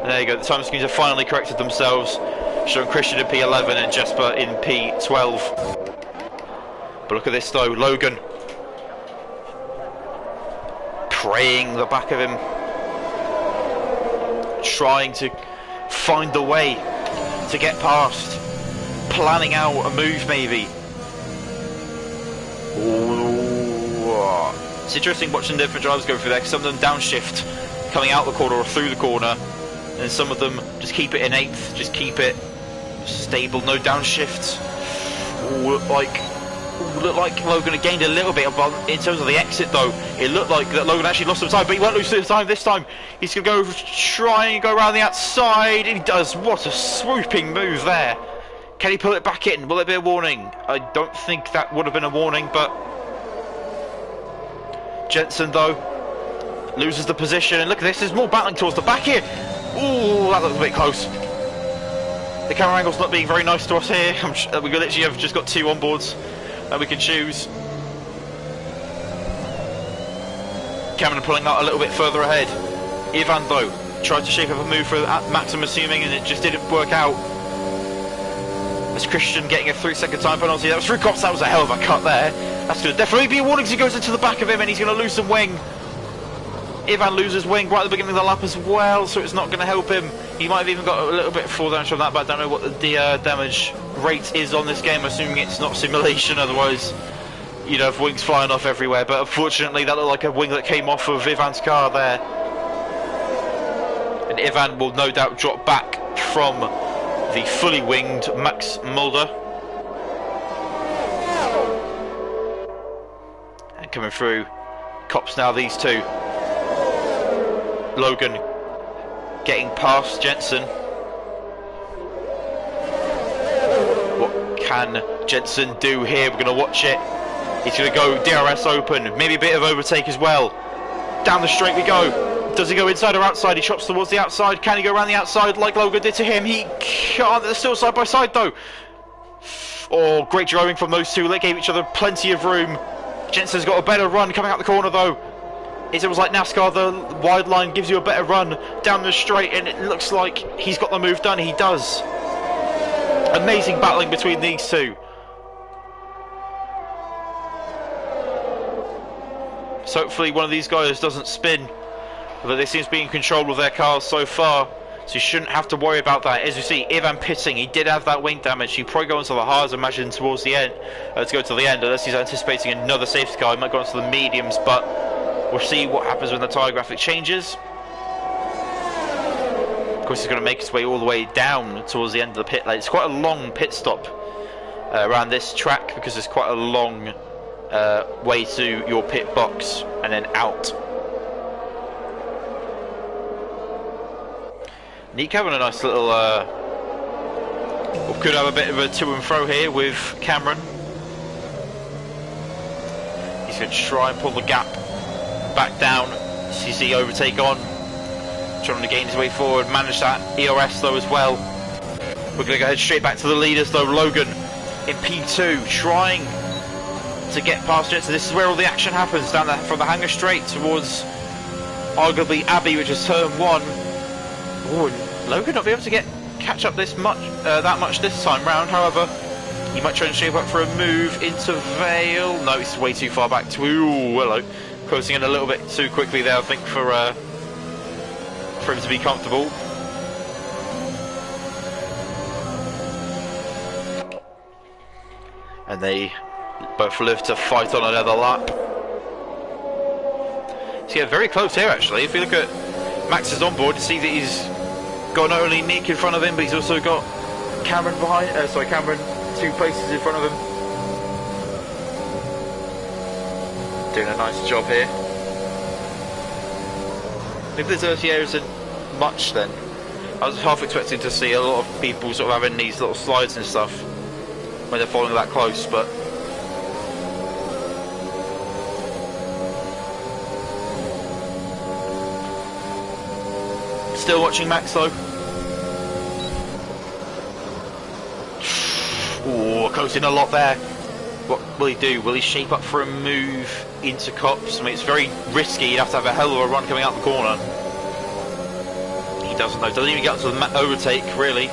And there you go, the time screens have finally corrected themselves, showing Christian in P11 and Jesper in P12. But look at this though, Logan praying the back of him, trying to find the way to get past, planning out a move maybe. Ooh. It's interesting watching different drivers go through there, because some of them downshift coming out the corner or through the corner, and some of them just keep it in 8th, just keep it stable, no downshift. Looked like Logan had gained a little bit, but in terms of the exit though, it looked like that Logan actually lost some time, but he won't lose some time this time. He's going to go try and go around the outside, and he does. What a swooping move there. Can he pull it back in? Will it be a warning? I don't think that would have been a warning, but Jensen though loses the position, and look at this, there's more battling towards the back here. Ooh, that looks a bit close. The camera angle's not being very nice to us here. We literally have just got 2 onboards that we can choose. Cameron pulling that a little bit further ahead. Ivan though tried to shape up a move for Max, I'm assuming, and it just didn't work out. As Christian getting a 3-second time penalty. That was through cops, that was a hell of a cut there. That's going to definitely be a warning, because he goes into the back of him and he's going to lose some wing. Ivan loses wing right at the beginning of the lap as well, so it's not going to help him. He might have even got a little bit of fall damage from that, but I don't know what the damage rate is on this game, assuming it's not simulation, otherwise you'd have wings flying off everywhere. But unfortunately that looked like a wing that came off of Ivan's car there. And Ivan will no doubt drop back from the fully winged Max Mulder. And coming through cops now, these two. Logan getting past Jensen. What can Jensen do here? We're going to watch it. He's going to go DRS open, maybe a bit of overtake as well. Down the straight we go. Does he go inside or outside? He chops towards the outside. Can he go around the outside like Logan did to him? He can't. They're still side by side though. Oh, great driving from those two. They gave each other plenty of room. Jensen's got a better run coming out the corner though. It's almost like NASCAR, the wide line gives you a better run down the straight, and it looks like he's got the move done. He does. Amazing battling between these two. So hopefully one of these guys doesn't spin, but they seem to be in control of their cars so far, so you shouldn't have to worry about that. As you see, Ivan pitting, he did have that wing damage. He probably go into the hards, imagine, towards the end, to go to the end, unless he's anticipating another safety car. He might go into the mediums, but we'll see what happens when the tyre graphic changes. Of course, he's going to make his way all the way down towards the end of the pit lane. It's quite a long pit stop around this track, because it's quite a long way to your pit box and then out. Nick having a nice little we could have a bit of a to and fro here with Cameron. He's going to try and pull the gap back down. CC overtake on, trying to gain his way forward, manage that ERS though as well. We're going to go ahead straight back to the leaders though. Logan in P2 trying to get past Jensen. This is where all the action happens, down there from the hangar straight towards arguably Abbey, which is turn 1. Ooh, Logan not be able to catch up that much this time round. However, he might try and shape up for a move into Vale. No, he's way too far back. Ooh, hello. Closing in a little bit too quickly there, I think, for him to be comfortable. And they both live to fight on another lap. So yeah, very close here actually. If you look at Max's onboard, you see that he's got not only Nick in front of him, but he's also got Cameron behind. Cameron 2 places in front of him. Doing a nice job here. If this area isn't much, then I was half expecting to see a lot of people sort of having these little slides and stuff when they're following that close, but still watching Max though. Ooh, close in a lot there. What will he do? Will he shape up for a move into Cops? I mean, it's very risky. He'd have to have a hell of a run coming out the corner. He doesn't though. Doesn't even get up to the overtake, really.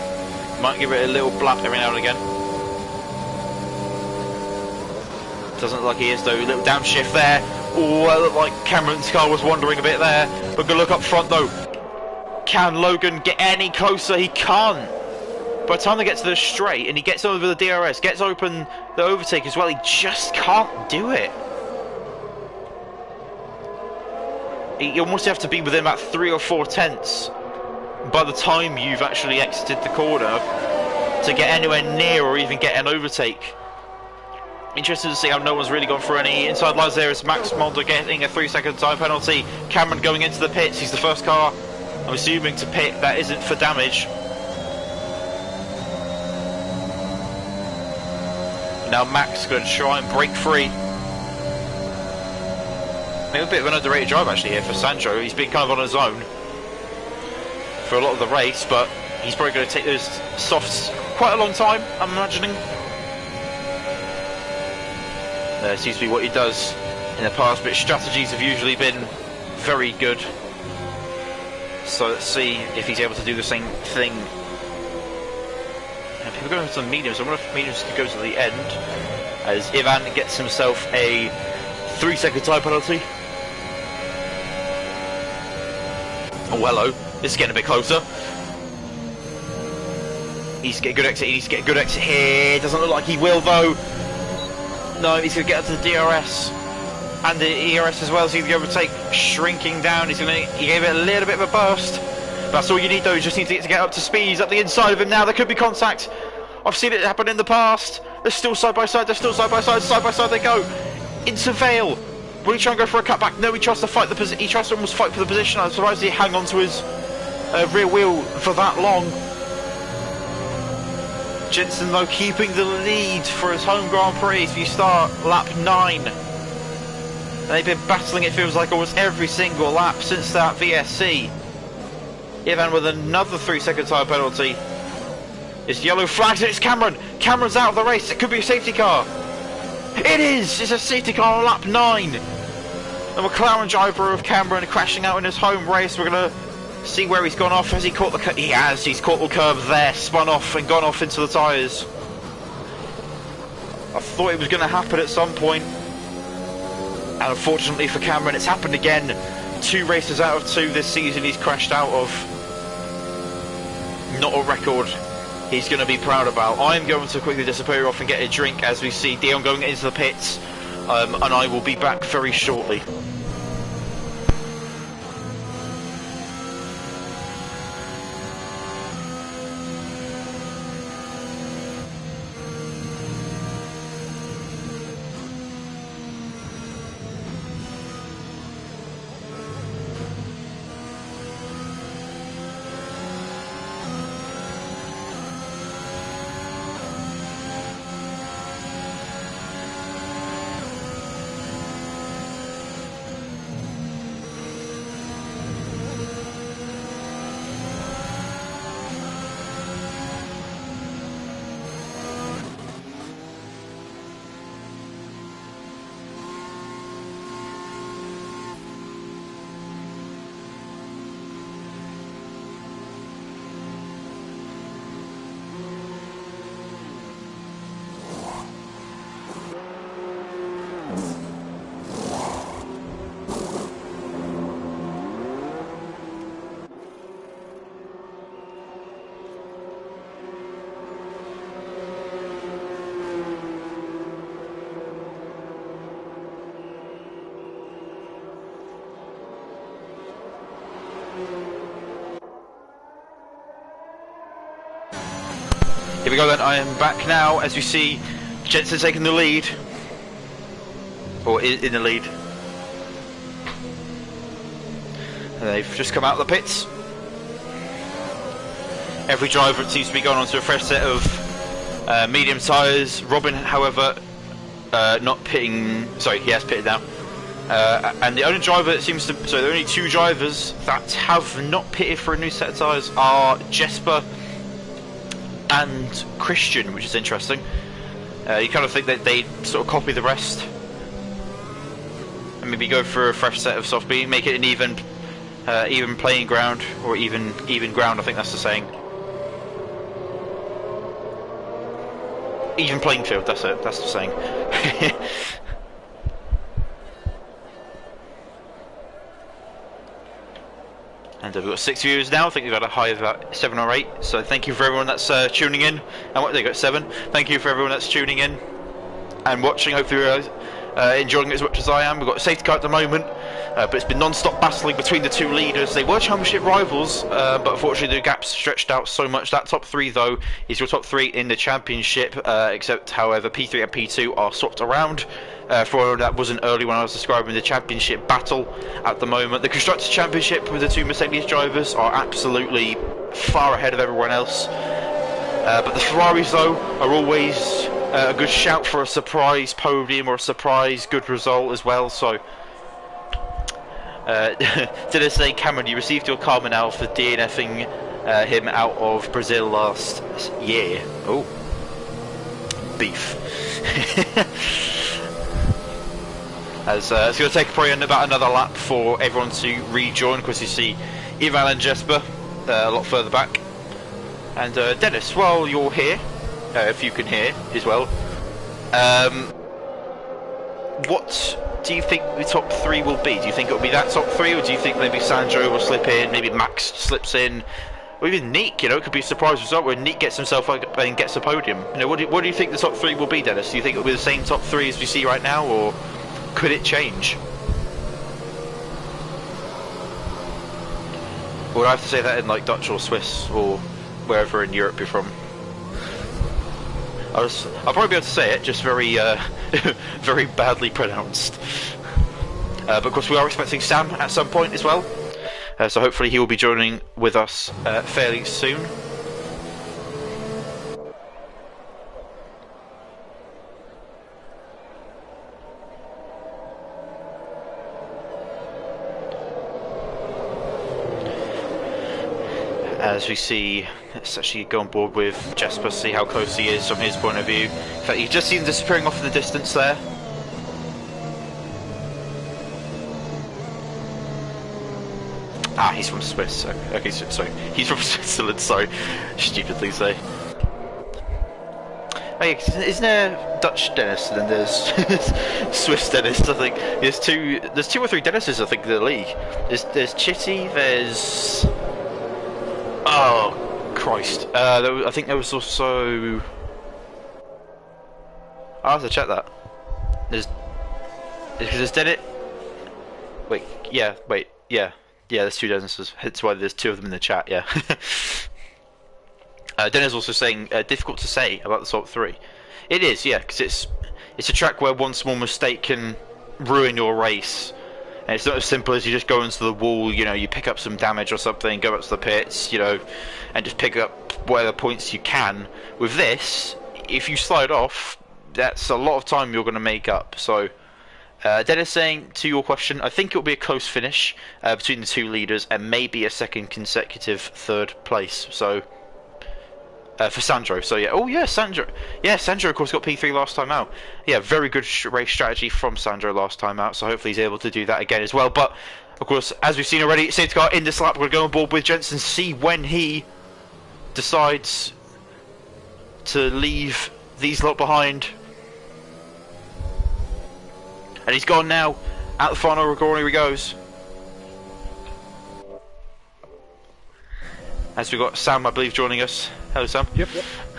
Might give it a little blap every now and again. Doesn't look like he is though. A little downshift there. Oh, it looked like Cameron's car was wandering a bit there. But good look up front though. Can Logan get any closer? He can't. By the time they get to the straight and he gets over the DRS, gets open the overtake as well, he just can't do it. You almost have to be within about 3 or 4 tenths by the time you've actually exited the corner to get anywhere near or even get an overtake. Interesting to see how no one's really gone for any inside lines there. As Max Mulder getting a 3-second time penalty. Cameron going into the pits. He's the first car, I'm assuming, to pit that isn't for damage. Now Max going to try and break free. Maybe a bit of an underrated drive actually here for Sancho. He's been kind of on his own for a lot of the race, but he's probably going to take those softs quite a long time, I'm imagining. Seems to be what he does in the past, but his strategies have usually been very good. So let's see if he's able to do the same thing. And people going to the mediums. I wonder if mediums could go to the end, as Ivan gets himself a 3-second time penalty. Oh, hello. This is getting a bit closer. He's getting a good exit. He's getting a good exit here. Doesn't look like he will though. No, he's going to get up to the DRS and the ERS as well. See the overtake shrinking down. He gave it a little bit of a burst. That's all you need though. You just need to get up to speed. He's up the inside of him now. There could be contact. I've seen it happen in the past. They're still side by side. They're still side by side. Side by side they go. Into Vale. Will he try and go for a cutback? No, he tries to fight the position. He tries to almost fight for the position. I'm surprised he hang on to his rear wheel for that long. Jensen though keeping the lead for his home Grand Prix if you start lap 9. They've been battling, it feels like, almost every single lap since that VSC. Ivan with another 3-second time penalty. It's yellow flags and it's Cameron. Cameron's out of the race. It could be a safety car. It is! It's a safety car on lap 9. The McLaren driver of Cameron crashing out in his home race. We're going to see where he's gone off. Has he caught the curve? He has. He's caught the curve there, spun off and gone off into the tyres. I thought it was going to happen at some point. And unfortunately for Cameron, it's happened again. 2 races out of 2 this season he's crashed out of. Not a record he's going to be proud about. I'm going to quickly disappear off and get a drink as we see Dion going into the pits. And I will be back very shortly. Here we go then, I am back now as we see Jensen taking the lead. Or in the lead. And they've just come out of the pits. Every driver seems to be going on to a fresh set of medium tyres. Robin, however, not pitting, sorry, he has pitted now. And the only driver that seems to, so the only 2 drivers that have not pitted for a new set of tyres are Jesper and Christian, which is interesting. You kind of think that they sort of copy the rest, and maybe go for a fresh set of soft B, make it an even playing ground, or even ground. I think that's the saying. Even playing field. That's it. That's the saying. And we've got 6 viewers now. I think we've got a high of about 7 or 8. So thank you for everyone that's tuning in. And what they got 7. Thank you for everyone that's tuning in and watching. Hopefully you're enjoying it as much as I am. We've got a safety car at the moment, but it's been non-stop battling between the two leaders. They were championship rivals, but unfortunately the gap's stretched out so much. That top 3 though is your top 3 in the championship, except however P3 and P2 are swapped around. For anyone that wasn't early when I was describing the championship battle at the moment, the Constructors Championship with the 2 Mercedes drivers are absolutely far ahead of everyone else. But the Ferraris though are always a good shout for a surprise podium or a surprise good result as well. So did I say, Cameron, you received your karma now for DNFing him out of Brazil last year. Oh, beef. As it's going to take probably about another lap for everyone to rejoin, because you see Ivan and Jesper a lot further back. And Dennis, while you're here, if you can hear as well, what do you think the top 3 will be? Do you think it will be that top 3, or do you think maybe Sandro will slip in, maybe Max slips in, or even Neek? You know, it could be a surprise result where Neek gets himself up and gets a podium. You know, what do you think the top 3 will be, Dennis? Do you think it will be the same top 3 as we see right now, or could it change? Or would I have to say that in like Dutch or Swiss or wherever in Europe you're from? I'll probably be able to say it, just very very badly pronounced. But of course we are expecting Sam at some point as well, so hopefully he will be joining with us fairly soon. As we see, let's actually go on board with Jesper, see how close he is from his point of view. In fact, you just see him disappearing off in the distance there. Ah, he's from Swiss. Okay, sorry. He's from Switzerland, sorry. Stupidly say. Oh yeah, isn't there Dutch Dennis and then there's Swiss Dennis? I think there's two or three Dennises I think in the league. There's Chitty, there's... Oh, Christ. I think there was also... I'll have to check that. There's Dennis... Yeah, there's 2 Dennises. That's why there's 2 of them in the chat, yeah. Dennis also saying, difficult to say about the top 3. It is, yeah, because it's a track where one small mistake can ruin your race. And it's not as simple as you just go into the wall, you know, you pick up some damage or something, go up to the pits, you know, and just pick up whatever points you can. With this, if you slide off, that's a lot of time you're going to make up. So, Dennis saying, to your question, I think it'll be a close finish between the 2 leaders and maybe a second consecutive 3rd place. So, for Sandro, so yeah. Oh yeah, Sandro. Yeah, Sandro of course got P3 last time out. Yeah, very good race strategy from Sandro last time out. So hopefully he's able to do that again as well. But of course, as we've seen already, safety car in this lap. We're going to go on board with Jensen, see when he decides to leave these lot behind. And he's gone now. Out the final corner he goes. As we've got Sam, I believe, joining us. Hello, Sam. Yep.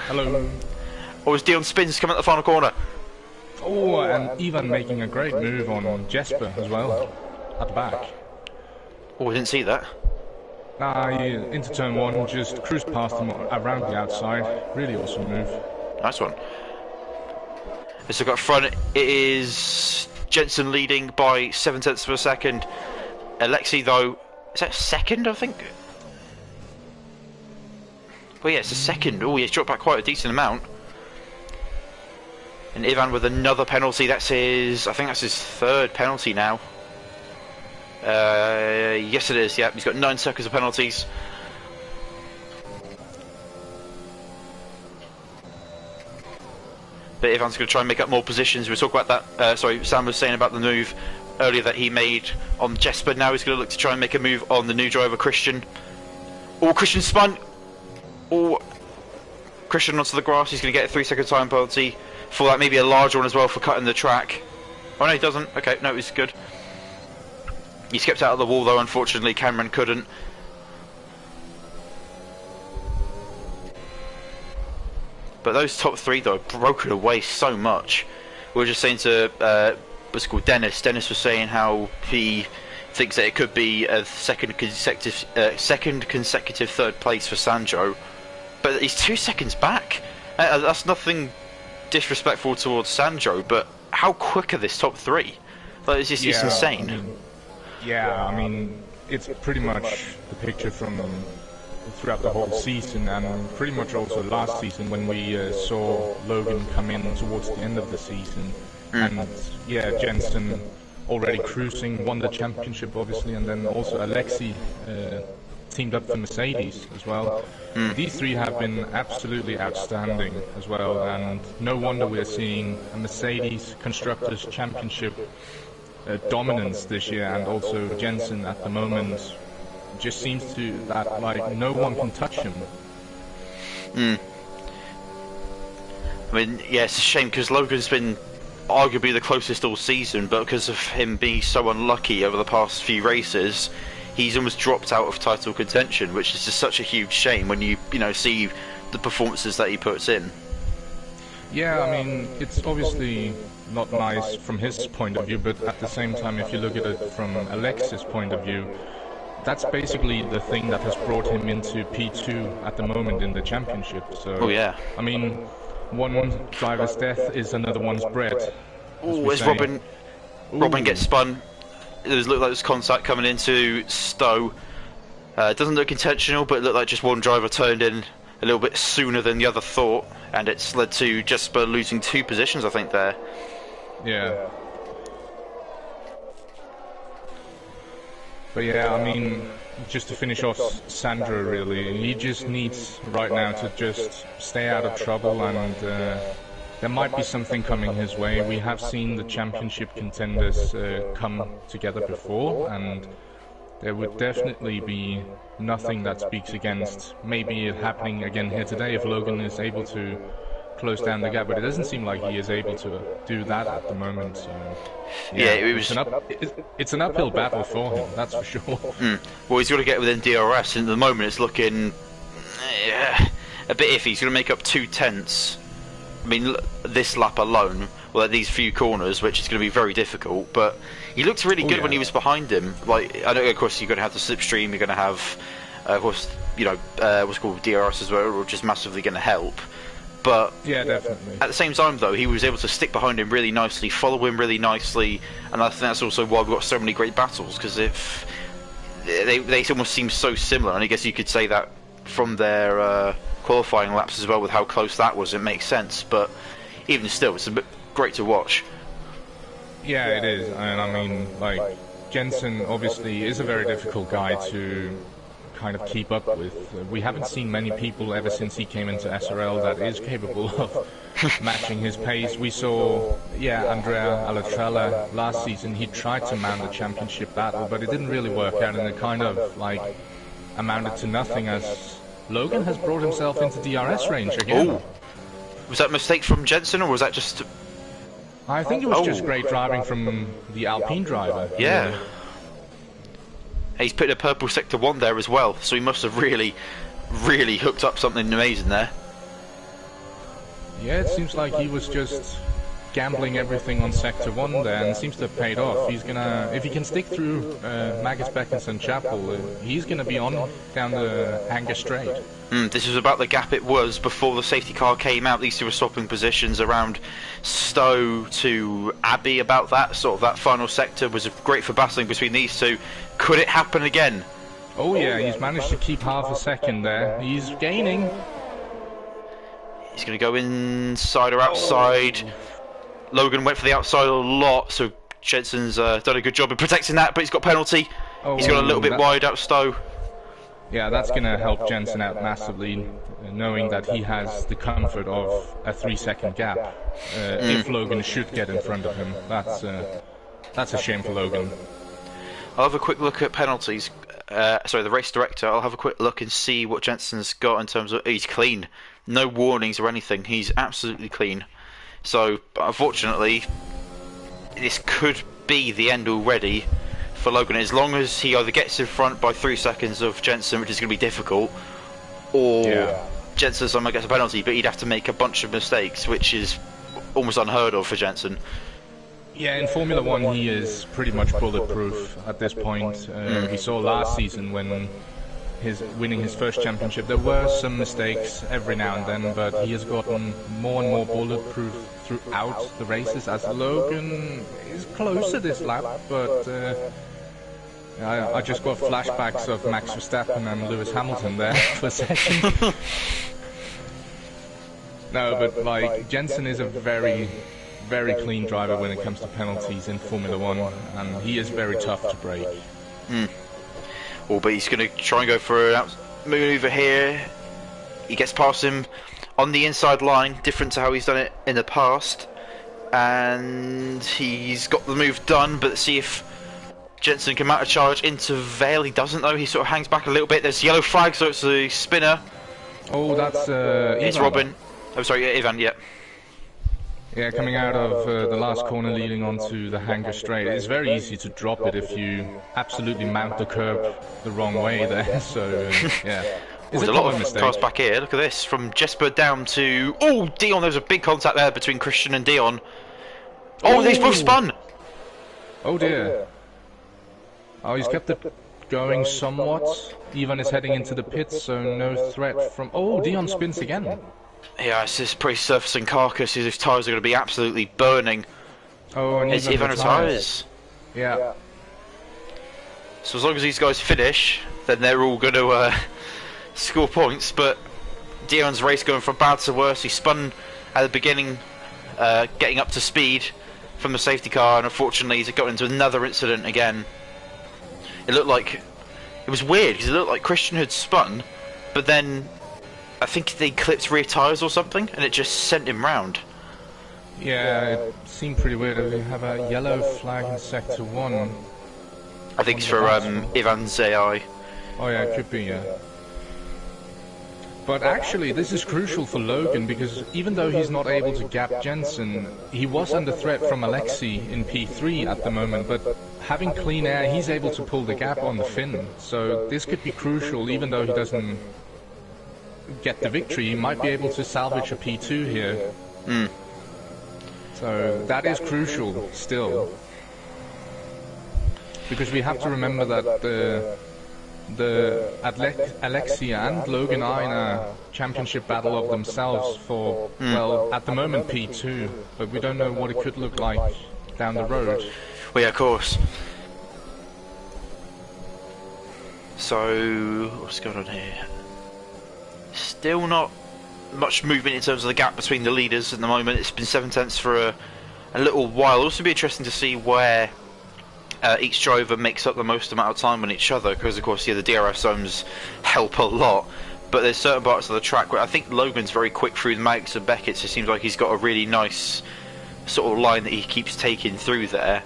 Hello. Oh, is Dion Spins coming at the final corner? Oh, and Ivan making a great move on Jesper as well, at the back. Oh, I didn't see that. Into turn 1, just cruised past him around the outside. Really awesome move. Nice one. So got front, it is Jensen leading by 0.7 of a second. Alexei, though, is that second, I think? Well, yeah, it's a second. Oh, he's dropped back quite a decent amount. And Ivan with another penalty. That's his... I think that's his 3rd penalty now. Yes, it is. Yeah, he's got 9 seconds of penalties. but Ivan's going to try and make up more positions. We were talking about that, sorry, Sam was saying about the move earlier that he made on Jesper. Now he's going to look to try and make a move on the new driver, Christian. Oh, Christian spun! Oh, Christian onto the grass. He's going to get a 3-second time penalty for that, maybe a large one as well for cutting the track. Oh no, he doesn't. Okay, no, he's good. He skipped out of the wall though, unfortunately. Cameron couldn't. But those top three though have broken away so much. We were just saying to what's it called, Dennis. Dennis was saying how he thinks that it could be a second consecutive third place for Sanjo, but he's 2 seconds back. That's nothing disrespectful towards Sanjo, but how quick are this top three? Like, it's just it's insane. I mean, it's pretty much the picture from throughout the whole season, and pretty much also last season when we saw Logan come in towards the end of the season. And yeah, Jensen already cruising, won the championship obviously, and then also Alexi teamed up for Mercedes as well. These three have been absolutely outstanding as well, and no wonder we're seeing a Mercedes Constructors Championship dominance this year, and also Jensen at the moment just seems to that like no one can touch him. I mean, yeah, it's a shame because Logan's been arguably the closest all season, but because of him being so unlucky over the past few races, he's almost dropped out of title contention, which is just such a huge shame when you see the performances that he puts in. Yeah, I mean, it's obviously not nice from his point of view, but at the same time, if you look at it from Alexis' point of view, that's basically the thing that has brought him into P2 at the moment in the championship. So, oh yeah, I mean, one driver's death is another one's bread. Oh, as Robin gets spun. It looked like there's contact coming into Stowe. It doesn't look intentional, but it looked like just one driver turned in a little bit sooner than the other thought, and it's led to Jesper losing 2 positions, I think, there. Yeah. But yeah, I mean, just to finish off Sandro, really, he just needs right now to just stay out of trouble, and there might be something coming his way. We have seen the championship contenders come together before, and there would definitely be nothing that speaks against maybe it happening again here today if Logan is able to close down the gap, but it doesn't seem like he is able to do that at the moment. So yeah, it was it's an uphill battle for him, that's for sure. Well, he's got to get within DRS, and at the moment it's looking a bit iffy. He's going to make up 2 tenths. I mean, this lap alone, well, these few corners, which is going to be very difficult, but he looked really good when he was behind him. Like, I know, of course, you're going to have the slipstream, you're going to have, of course, what's called DRS as well, which is massively going to help. But yeah, definitely. At the same time, though, he was able to stick behind him really nicely, follow him really nicely, and I think that's also why we've got so many great battles, because if they almost seem so similar, and I guess you could say that from their qualifying laps as well, with how close that was, it makes sense. But even still, it's a bit great to watch. Yeah, it is, and I mean, like, Jensen obviously is a very difficult guy to kind of keep up with. We haven't seen many people ever since he came into SRL that is capable of matching his pace. We saw, Andrea Alatrella last season. He tried to mount the championship battle, but it didn't really work out, and it kind of like amounted to nothing as Logan has brought himself into DRS range again. Ooh. Was that a mistake from Jensen, or was that just... I think it was just great driving from the Alpine driver. Yeah. He's put a purple sector 1 there as well, so he must have really hooked up something amazing there. Yeah, it seems like he was just gambling everything on sector 1 there, and it seems to have paid off. He's gonna, if he can stick through Magus Beckens and Chapel, he's gonna be on down the Hanger Straight. This was about the gap it was before the safety car came out. These two were swapping positions around Stowe to Abbey. About that sort of that final sector was great for battling between these two. Could it happen again? Oh yeah, he's managed to keep half a second there. He's gaining. He's going to go inside or outside. Logan went for the outside a lot, so Jensen's done a good job of protecting that, but he's got a penalty. He's gone a little bit wide out Stowe. Yeah, that's going to help Jensen out massively, knowing that he has the comfort of a 3-second gap. If Logan should get in front of him, that's a shame for Logan. I'll have a quick look at penalties. Sorry, the race director. I'll have a quick look and see what Jensen's got in terms of. He's clean, no warnings or anything. He's absolutely clean. So, unfortunately, this could be the end already for Logan, as long as he either gets in front by 3 seconds of Jensen, which is going to be difficult, or Jensen somehow gets a penalty, but he'd have to make a bunch of mistakes, which is almost unheard of for Jensen. Yeah, in Formula 1 he is pretty much bulletproof at this point. We saw last season when winning his first championship, there were some mistakes every now and then, but he has gotten more and more bulletproof throughout the races, as Logan is closer this lap, but I just got flashbacks of Max Verstappen and Lewis Hamilton there for a second. No, but like, Jensen is a very clean driver when it comes to penalties in Formula 1, and he is very tough to break. Well, but he's going to try and go for a move here. He gets past him on the inside line, different to how he's done it in the past, and he's got the move done. But let's see if Jensen can mount a charge into Vale. He doesn't, though. He sort of hangs back a little bit. There's yellow flag, so it's a spinner. Oh, that's it's Ivan. Robin. Oh, sorry, Ivan. Yeah. Yeah, coming out of the last corner leading onto the hanger straight, it's very easy to drop it if you absolutely mount the curb the wrong way there, so yeah. There's a lot of cars back here. Look at this, from Jesper down to... Oh, Dion, there's a big contact there between Christian and Dion. Oh, they've both spun! Oh dear. Oh, he's kept it going somewhat. Ivan is heading into the pits, so no threat from... Oh, Dion spins again. Yeah, it's this pre-surfacing carcass. His tyres are going to be absolutely burning. Oh, and it's Ivan retires. Yeah. So as long as these guys finish, then they're all going to score points. But Dion's race going from bad to worse. He spun at the beginning, getting up to speed from the safety car, and unfortunately he's got into another incident again. It looked like... It was weird, because it looked like Christian had spun, but then... I think they clipped rear tyres or something, and it just sent him round. Yeah, it seemed pretty weird. We have a yellow flag in Sector 1. I think it's for Ivan's AI. Oh yeah, it could be, yeah. But actually, this is crucial for Logan, because even though he's not able to gap Jensen, he was under threat from Alexei in P3 at the moment, but having clean air, he's able to pull the gap on the Finn. So this could be crucial, even though he doesn't get the victory, he might be able to salvage a P2 here. So that is crucial still, because we have to remember that Alexia and Logan are in a championship battle of themselves for, well, at the moment P2, but we don't know what it could look like down the road. Well, yeah, of course. So what's going on here? Still not much movement in terms of the gap between the leaders at the moment. It's been 7 tenths for a little while. It'll also be interesting to see where each driver makes up the most amount of time on each other, because of course the DRS zones help a lot, but there's certain parts of the track where I think Logan's very quick through the Mags and Beckett's. It seems like he's got a really nice sort of line that he keeps taking through there.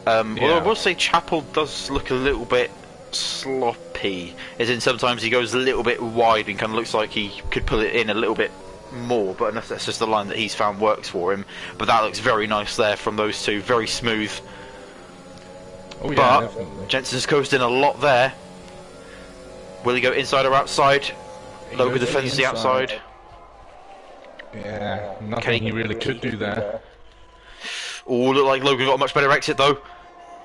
Although I will say Chapel does look a little bit sloppy, as in sometimes he goes a little bit wide and kind of looks like he could pull it in a little bit more, but that's just the line that he's found works for him. But that looks very nice there from those two, very smooth. Oh, yeah, but definitely. Jensen's coasting a lot there. Will he go inside or outside? Logan defends the outside. Yeah, nothing he really could do there. Oh, look like Logan got a much better exit though.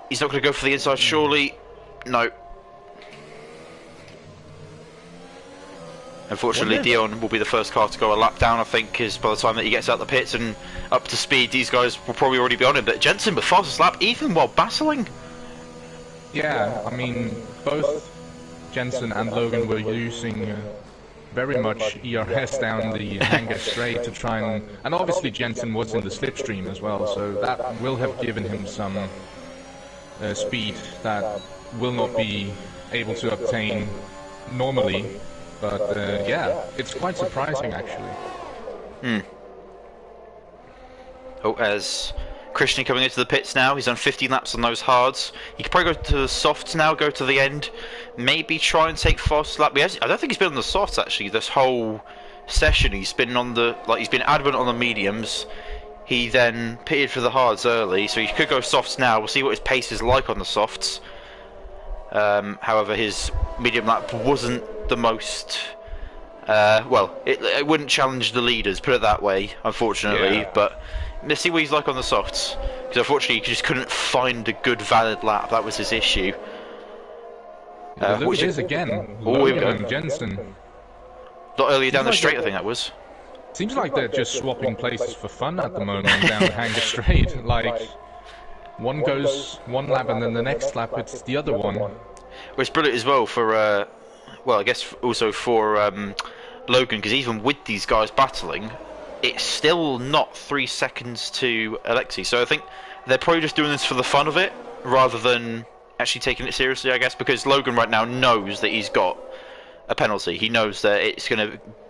He's not going to go for the inside, surely. No. Unfortunately, Dion will be the first car to go a lap down, I think, because by the time that he gets out the pits and up to speed, these guys will probably already be on him. But Jensen, the fastest lap, even while battling. Yeah, I mean, both Jensen and Logan were using very much ERS down the hanger straight to try and obviously Jensen was in the slipstream as well, so that will have given him some speed that will not be able to obtain normally. But yeah, it's quite surprising actually. Oh, as Christian coming into the pits now, he's done 50 laps on those hards. He could probably go to the softs now, go to the end, maybe try and take fast lap. I don't think he's been on the softs actually this whole session. He's been on the he's been adamant on the mediums. He then pitted for the hards early, so he could go softs now. We'll see what his pace is like on the softs. However, his medium lap wasn't the most. Well, it wouldn't challenge the leaders, put it that way, unfortunately. Yeah. But let's see what he's like on the softs, because unfortunately he just couldn't find a good valid lap. That was his issue. Look at this again. Logan and Jensen. A lot earlier down the straight, I think that was. Seems like they're just swapping places for fun at the moment down the Hanger Straight. Like, one goes one lap and then the next lap it's the other one. Well, it's brilliant as well for, well, I guess also for Logan, because even with these guys battling, it's still not 3 seconds to Alexei. So I think they're probably just doing this for the fun of it, rather than actually taking it seriously, I guess, because Logan right now knows that he's got a penalty. He knows that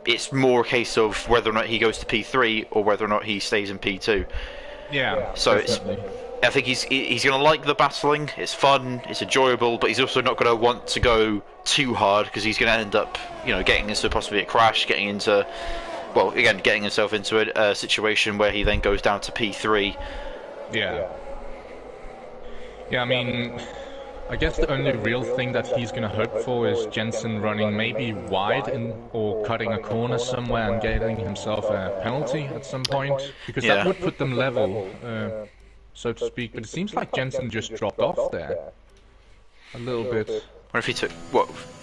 it's more a case of whether or not he goes to P3 or whether or not he stays in P2. Yeah. So definitely. I think he's going to like the battling. It's fun, it's enjoyable, but he's also not going to want to go too hard, because he's going to end up, getting into possibly a crash, getting himself into a situation where he then goes down to P3. Yeah. Yeah, I mean, I guess the only real thing that he's going to hope for is Jensen running maybe wide or cutting a corner somewhere and getting himself a penalty at some point, because that would put them level, so to speak. But it seems like Jensen just dropped off there a little bit. What if he took,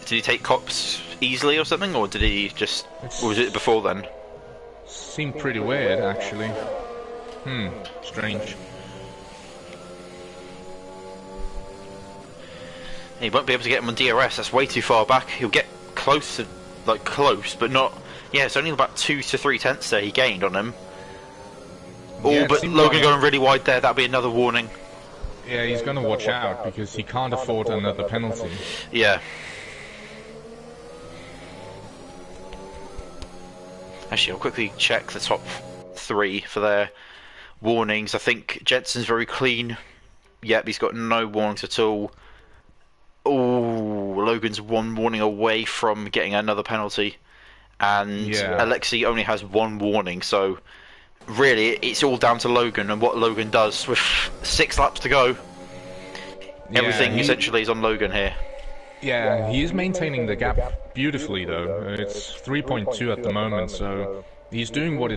did he take cops easily or something, or did he just, or was it before then? Seemed pretty weird, actually. Strange. He won't be able to get him on DRS, that's way too far back. He'll get close, but not... Yeah, it's only about 2 to 3 tenths there he gained on him. Yeah, but Logan going really wide there, that'll be another warning. Yeah, he's going to watch out, because he can't afford another penalty. Yeah. Actually, I'll quickly check the top 3 for their warnings. I think Jensen's very clean. Yep, he's got no warnings at all. Oh, Logan's 1 warning away from getting another penalty, and Alexei only has 1 warning. So really, it's all down to Logan and what Logan does with 6 laps to go. Everything essentially is on Logan here. Yeah, he is maintaining the gap beautifully, though. It's 3.2 at the moment, so he's doing what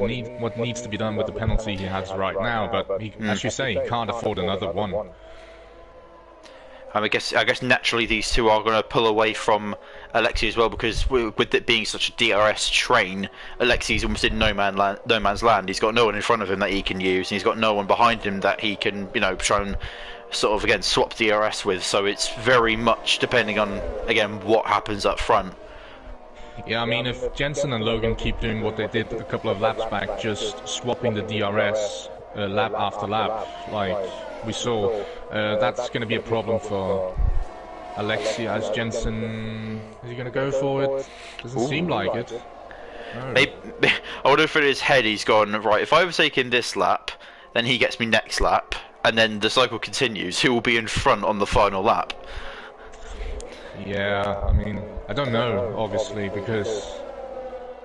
needs to be done with the penalty he has right now. But he, as you say, he can't afford another one. I guess naturally these two are going to pull away from Alexei as well, because with it being such a DRS train, Alexei's almost in no man's land. He's got no one in front of him that he can use, and he's got no one behind him that he can, try and sort of again swap DRS with. So it's very much depending on again what happens up front. Yeah, I mean, if Jensen and Logan keep doing what they did a couple of laps back, just swapping the DRS lap after lap, like we saw, that's going to be a problem for Alexei, as Jensen, is he going to go for it? Doesn't seem like it. No. Maybe, I wonder if in his head he's gone, right, if I overtake in this lap, then he gets me next lap, and then the cycle continues, who will be in front on the final lap? Yeah, I mean, I don't know, obviously, because,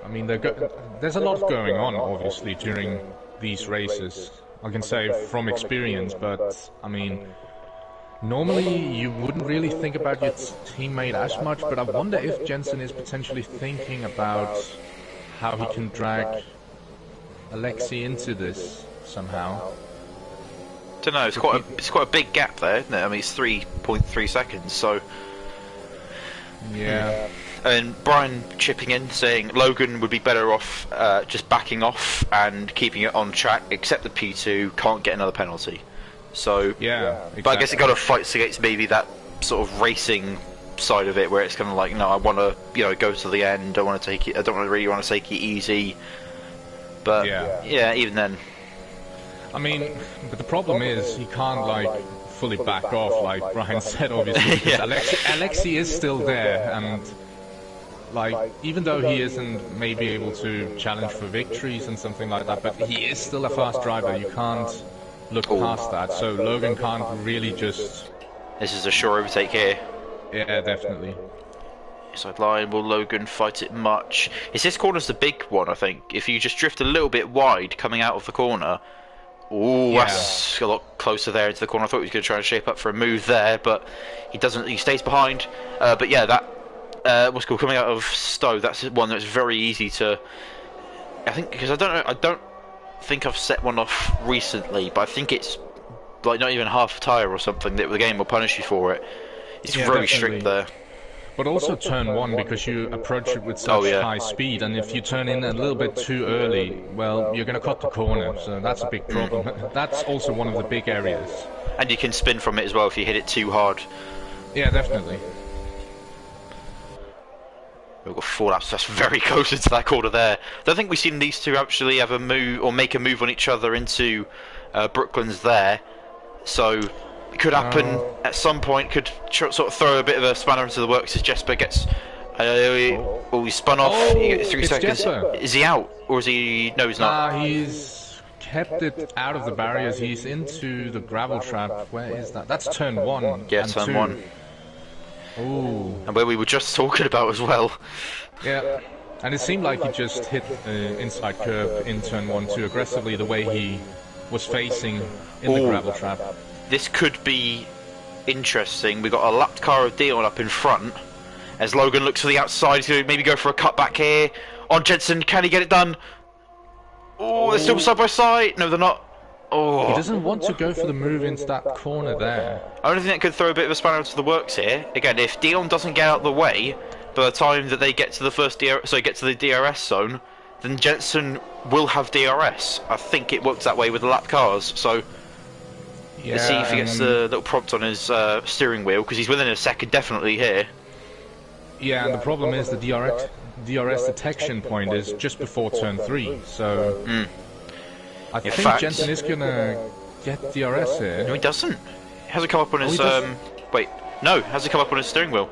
I mean, there's a lot going on, obviously, during these races. I can say from experience, but, I mean, normally you wouldn't really think about your teammate as much, but I wonder if Jensen is potentially thinking about how he can drag Alexei into this somehow. Don't know, it's quite a big gap there, isn't it? I mean, it's 3.3 seconds, so... Yeah. And Brian chipping in, saying Logan would be better off just backing off and keeping it on track, except the P2 can't get another penalty. So, yeah, exactly. But I guess it kind of fights against maybe that sort of racing side of it, where it's kind of like, no, I want to, go to the end. I want to take it. I don't really want to take it easy. But yeah, even then. I mean, but the problem is he can't fully back off, like Brian said, obviously. Because Alexei is still there, and Like, even though he isn't maybe able to challenge for victories and something like that, but he is still a fast driver. You can't look past that. So Logan can't really just... This is a sure overtake here. Yeah, definitely. Inside line, will Logan fight it much? This corner's the big one, I think. If you just drift a little bit wide coming out of the corner... Ooh, yeah. That's a lot closer there into the corner. I thought he was going to try and shape up for a move there, but he doesn't. He stays behind. But yeah, that what's called coming out of Stowe. That's one that's very easy to. I think because I don't think I've set one off recently, but I think it's like not even half a tyre or something that the game will punish you for it. It's very strict there. But also turn one, because you approach it with such high speed, and if you turn in a little bit too early, well, you're going to cut the corner, so that's a big problem. That's also one of the big areas. And you can spin from it as well if you hit it too hard. Yeah, definitely. We've got 4 laps, that's very close into that corner there. I don't think we've seen these two actually have a move, or make a move on each other into Brooklands there, so... It could happen at some point. Could sort of throw a bit of a spanner into the works as Jesper gets. He spun off. He gets 3 seconds. Jesper. Is he out, or is he? No, he's not. He's kept it out of the barriers. He's into the gravel trap. Where is that? That's turn 1. Yeah, turn 2. 1. Ooh. And where we were just talking about as well. Yeah. And it seemed like he just hit inside curb in turn 1 too aggressively, the way he was facing in the gravel trap. This could be interesting. We've got a lapped car of Dion up in front. As Logan looks to the outside, he's going to maybe go for a cutback here. On Jensen, can he get it done? Oh, they're still side by side. No, they're not. Oh. He doesn't want to go for the move into that corner there. Only thing that could throw a bit of a spanner into the works here. Again, if Dion doesn't get out of the way by the time that they get to the get to the DRS zone, then Jensen will have DRS. I think it works that way with the lapped cars. So. Yeah, Let's see if he gets the little prompt on his steering wheel, because he's within a second definitely here. Yeah, and the problem is the DRS detection point is just before turn 3, so I think Jensen is gonna get DRS here. No, he doesn't. It hasn't come up on his wait, no, it hasn't come up on his steering wheel.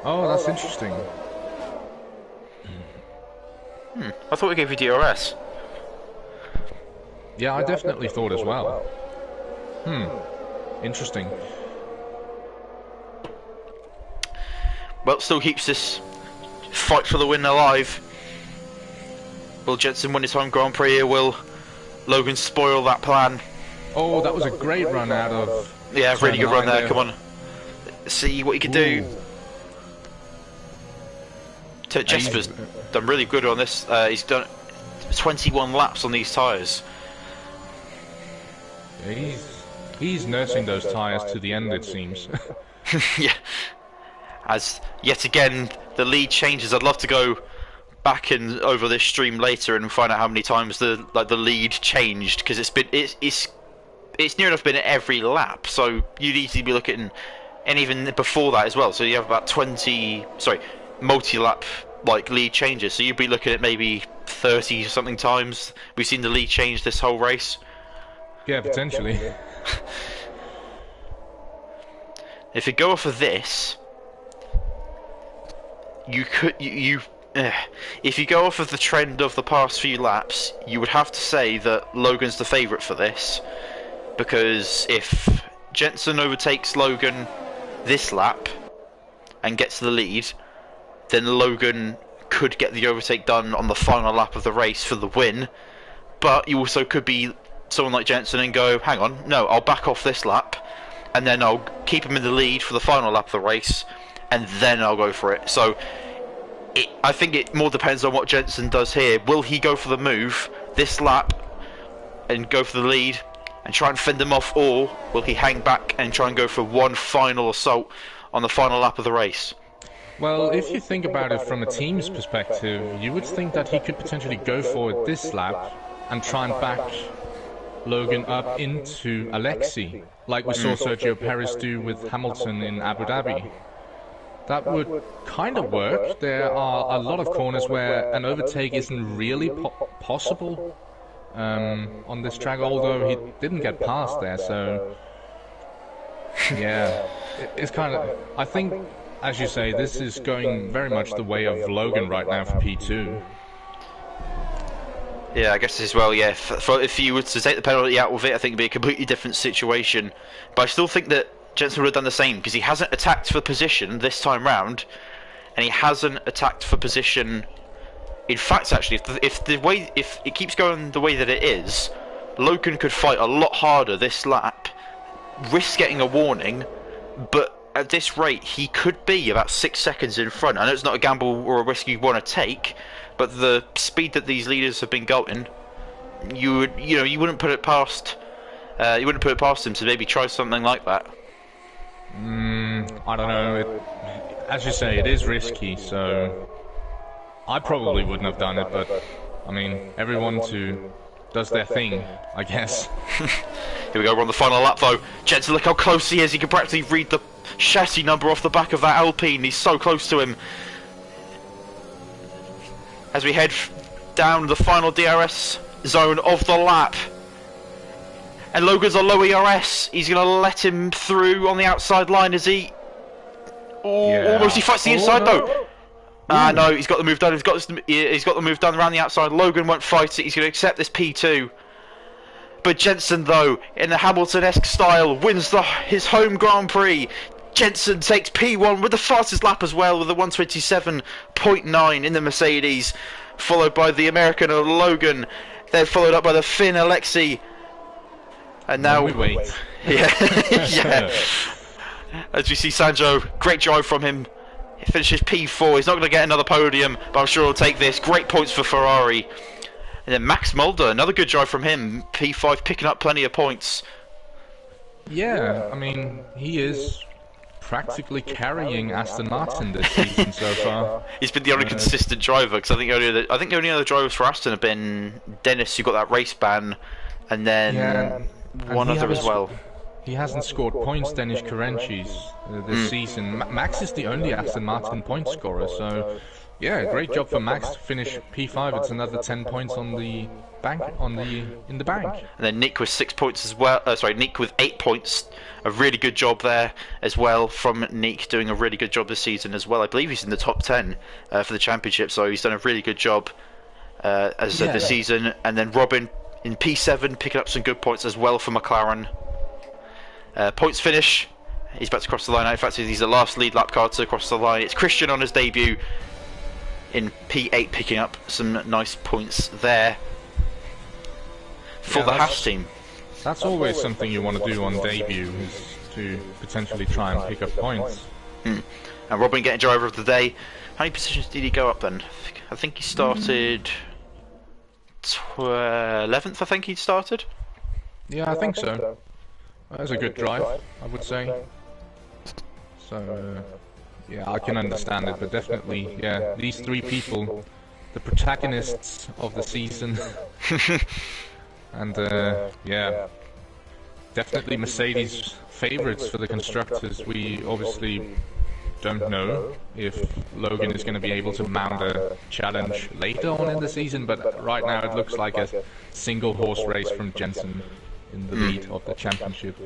Oh, that's interesting. I thought we gave you DRS. Yeah, I definitely thought as well. Interesting. Well, still keeps this fight for the win alive. Will Jensen win his home Grand Prix here? Will Logan spoil that plan? Oh, that was a great run out of... Yeah, really good run there. Come on. See what he can do. Jesper's done really good on this. He's done 21 laps on these tyres. He's nursing those tyres to the end, it seems. Yeah. As yet again the lead changes. I'd love to go back and over this stream later and find out how many times the lead changed, because it's near enough been at every lap. So you'd easily be looking, and even before that as well. So you have about 20 multi-lap lead changes. So you'd be looking at maybe 30 something times we've seen the lead change this whole race. Yeah, potentially. If you go off of this, if you go off of the trend of the past few laps, you would have to say that Logan's the favourite for this, because if Jensen overtakes Logan this lap and gets the lead, then Logan could get the overtake done on the final lap of the race for the win. But you also could be someone like Jensen and go, hang on, no, I'll back off this lap, and then I'll keep him in the lead for the final lap of the race, and then I'll go for it. So I think it more depends on what Jensen does here. Will he go for the move this lap and go for the lead and try and fend them off, or will he hang back and try and go for one final assault on the final lap of the race? Well, if you think about it from a team's perspective, you would think that he could potentially go for it this lap and try and back Logan up into Alexei, like we saw Sergio Perez do with Hamilton in Abu Dhabi. That would kind of work. There are a lot of corners where an overtake isn't really possible on this track, although he didn't get past there, so yeah, it's kind of... I think as you say, this is going very much the way of Logan right now for P2. Yeah, I guess as well, yeah. If you were to take the penalty out of it, I think it'd be a completely different situation. But I still think that Jensen would have done the same, because he hasn't attacked for position this time round, and he hasn't attacked for position. In fact, actually, if it keeps going the way that it is, Logan could fight a lot harder this lap, risk getting a warning, but at this rate, he could be about 6 seconds in front. I know it's not a gamble or a risk you want to take, but the speed that these leaders have been going, you wouldn't put it past him to maybe try something like that. I don't know. As you say, it is risky, so I probably wouldn't have done it. But I mean, everyone does their thing, I guess. Here we go. We're on the final lap, though. Jensen, look how close he is. He can practically read the chassis number off the back of that Alpine. He's so close to him. As we head down the final DRS zone of the lap. And Logan's on low ERS. He's going to let him through on the outside line, is he? Oh, yeah. Almost he fights the inside, though. No, he's got the move done. He's got the move done around the outside. Logan won't fight it. He's going to accept this P2. But Jensen, though, in the Hamilton-esque style, wins his home Grand Prix. Jensen takes P1 with the fastest lap as well, with a 1:27.9 in the Mercedes, followed by the American Logan, then followed up by the Finn Alexei, and now wait. Yeah, yeah. As we see Sanjo, great drive from him. He finishes P4. He's not going to get another podium, but I'm sure he'll take this. Great points for Ferrari. And then Max Mulder, another good drive from him. P5, picking up plenty of points. Yeah, I mean, he is practically carrying Aston Martin this season so far. He's been the only consistent driver, because I think the only other drivers for Aston have been Dennis, who got that race ban, and then one other as well. He hasn't scored points, Danish Karenchis, this season. Max is the only Aston Martin point scorer, so yeah, great job for Max to finish P5. It's another 10 points on the bank, in the bank. And then Nick with 6 points as well. Nick with 8 points. A really good job there as well from Nick, doing a really good job this season as well. I believe he's in the top 10 for the championship, so he's done a really good job this season. And then Robin in P7 picking up some good points as well for McLaren. Points finish. He's about to cross the line. In fact, he's the last lead lap car to cross the line. It's Christian on his debut in P8, picking up some nice points there for the Haas team. That's always something you want to do on debut, is to potentially try and pick up points. And Robin getting driver of the day. How many positions did he go up then? I think he started 11th. I think he started. Yeah, I think so. That was a good drive, I would say. So, yeah, I can understand it, but definitely, yeah, these three people, the protagonists of the season, and yeah, definitely Mercedes favourites for the constructors. We obviously don't know if Logan is going to be able to mount a challenge later on in the season, but right now it looks like a single horse race from Jensen in the lead of the championship.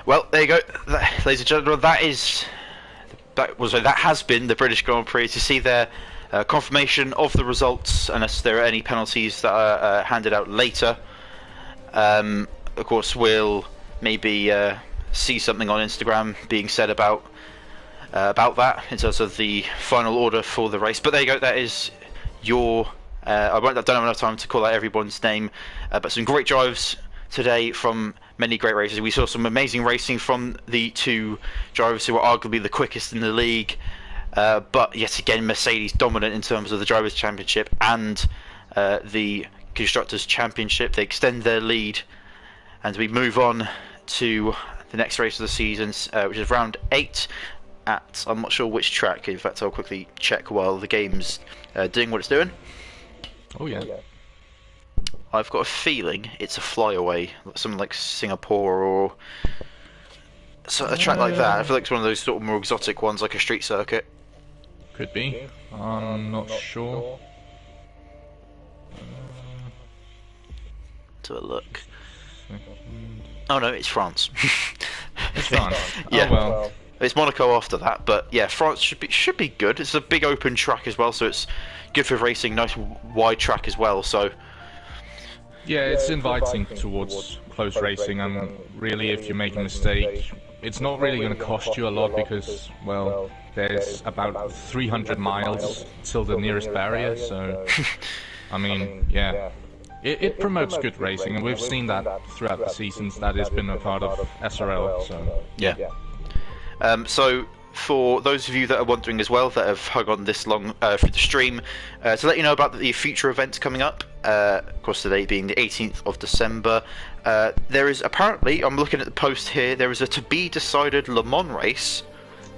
Well, there you go, ladies and gentlemen. That has been the British Grand Prix. To see their confirmation of the results, unless there are any penalties that are handed out later. Of course, we'll maybe see something on Instagram being said about that in terms of the final order for the race. But there you go. That is your. I don't have enough time to call out everyone's name, but some great drives today from many great races. We saw some amazing racing from the two drivers who are arguably the quickest in the league, but yet again Mercedes dominant in terms of the Drivers' Championship and the Constructors' Championship. They extend their lead, and we move on to the next race of the season, which is round 8 at, I'm not sure which track. In fact, I'll quickly check while the game's doing what it's doing. Oh yeah. I've got a feeling it's a flyaway, something like Singapore or a track like that. I feel like it's one of those sort of more exotic ones, like a street circuit. Could be. I'm not sure. To a look. Oh no, it's France. It's France. Yeah. Oh well. It's Monaco after that, but yeah, France should be good. It's a big open track as well, so it's good for racing. Nice wide track as well. So yeah, it's inviting towards close racing, and really, if you make a mistake, it's not really going to cost you a lot because, well, there's about 300 miles till the nearest barrier. So, I mean, yeah. It promotes good racing, and we've seen that throughout the seasons that it's been a part of SRL. So yeah. So for those of you that are wondering as well, that have hung on this long for the stream, to let you know about the future events coming up, of course today being the 18th of December, there is apparently, I'm looking at the post here, there is a to-be-decided Le Mans race.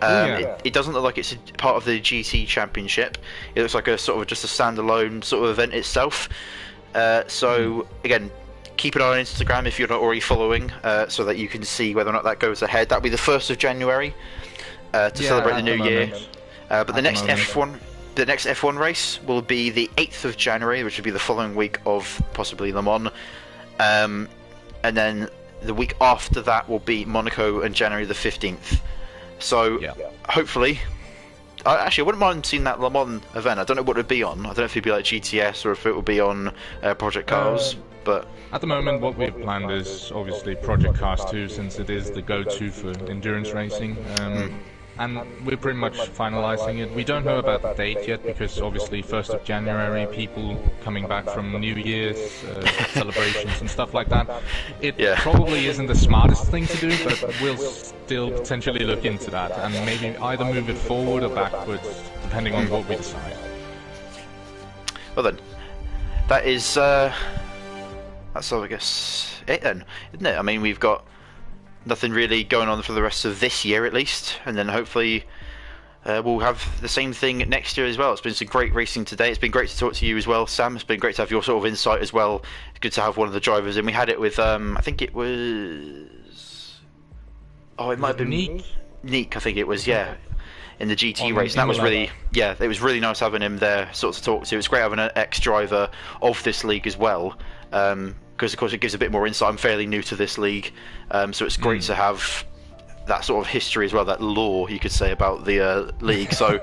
It doesn't look like it's a part of the GT Championship. It looks like a sort of just a standalone sort of event itself. So again, keep an eye on Instagram if you're not already following, so that you can see whether or not that goes ahead. That'll be the 1st of January to celebrate the new year. But the next F1 race will be the 8th of January, which will be the following week of possibly Le Mans. And then the week after that will be Monaco and January the 15th. So hopefully, actually I wouldn't mind seeing that Le Mans event. I don't know what it would be on. I don't know if it'd be like GTS or if it would be on Project Cars. But at the moment, what we've planned is obviously Project Cars 2, since it is the go-to for endurance racing. And we're pretty much finalizing it. We don't know about the date yet because obviously 1st of January, people coming back from New Year's celebrations and stuff like that. It probably isn't the smartest thing to do, but we'll still potentially look into that and maybe either move it forward or backwards, depending on what we decide. Well then, that is that's all I guess it then, isn't it? I mean, we've got nothing really going on for the rest of this year at least, and then hopefully we'll have the same thing next year as well. It's been some great racing today. It's been great to talk to you as well, Sam. It's been great to have your sort of insight as well. It's good to have one of the drivers, and we had it with I think it was, it might have been Neek, I think it was, yeah, in the GT race. And that was really, it was really nice having him there sort of to talk to. It's great having an ex-driver of this league as well, because of course it gives a bit more insight. I'm fairly new to this league, so it's great to have that sort of history as well, that lore you could say about the league. So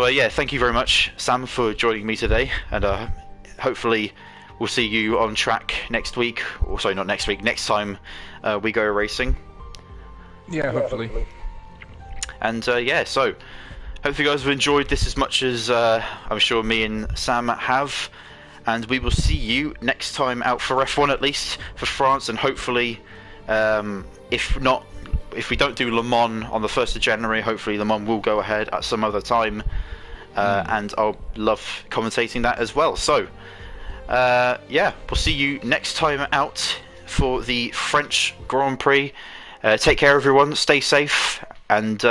yeah, thank you very much, Sam, for joining me today, and hopefully we'll see you on track next week, or sorry, not next week, next time we go racing. Yeah, hopefully. And so hopefully you guys have enjoyed this as much as I'm sure me and Sam have. And we will see you next time out for F1, at least for France, and hopefully, if we don't do Le Mans on the 1st of January, hopefully Le Mans will go ahead at some other time, and I'll love commentating that as well. So, we'll see you next time out for the French Grand Prix. Take care, everyone. Stay safe, and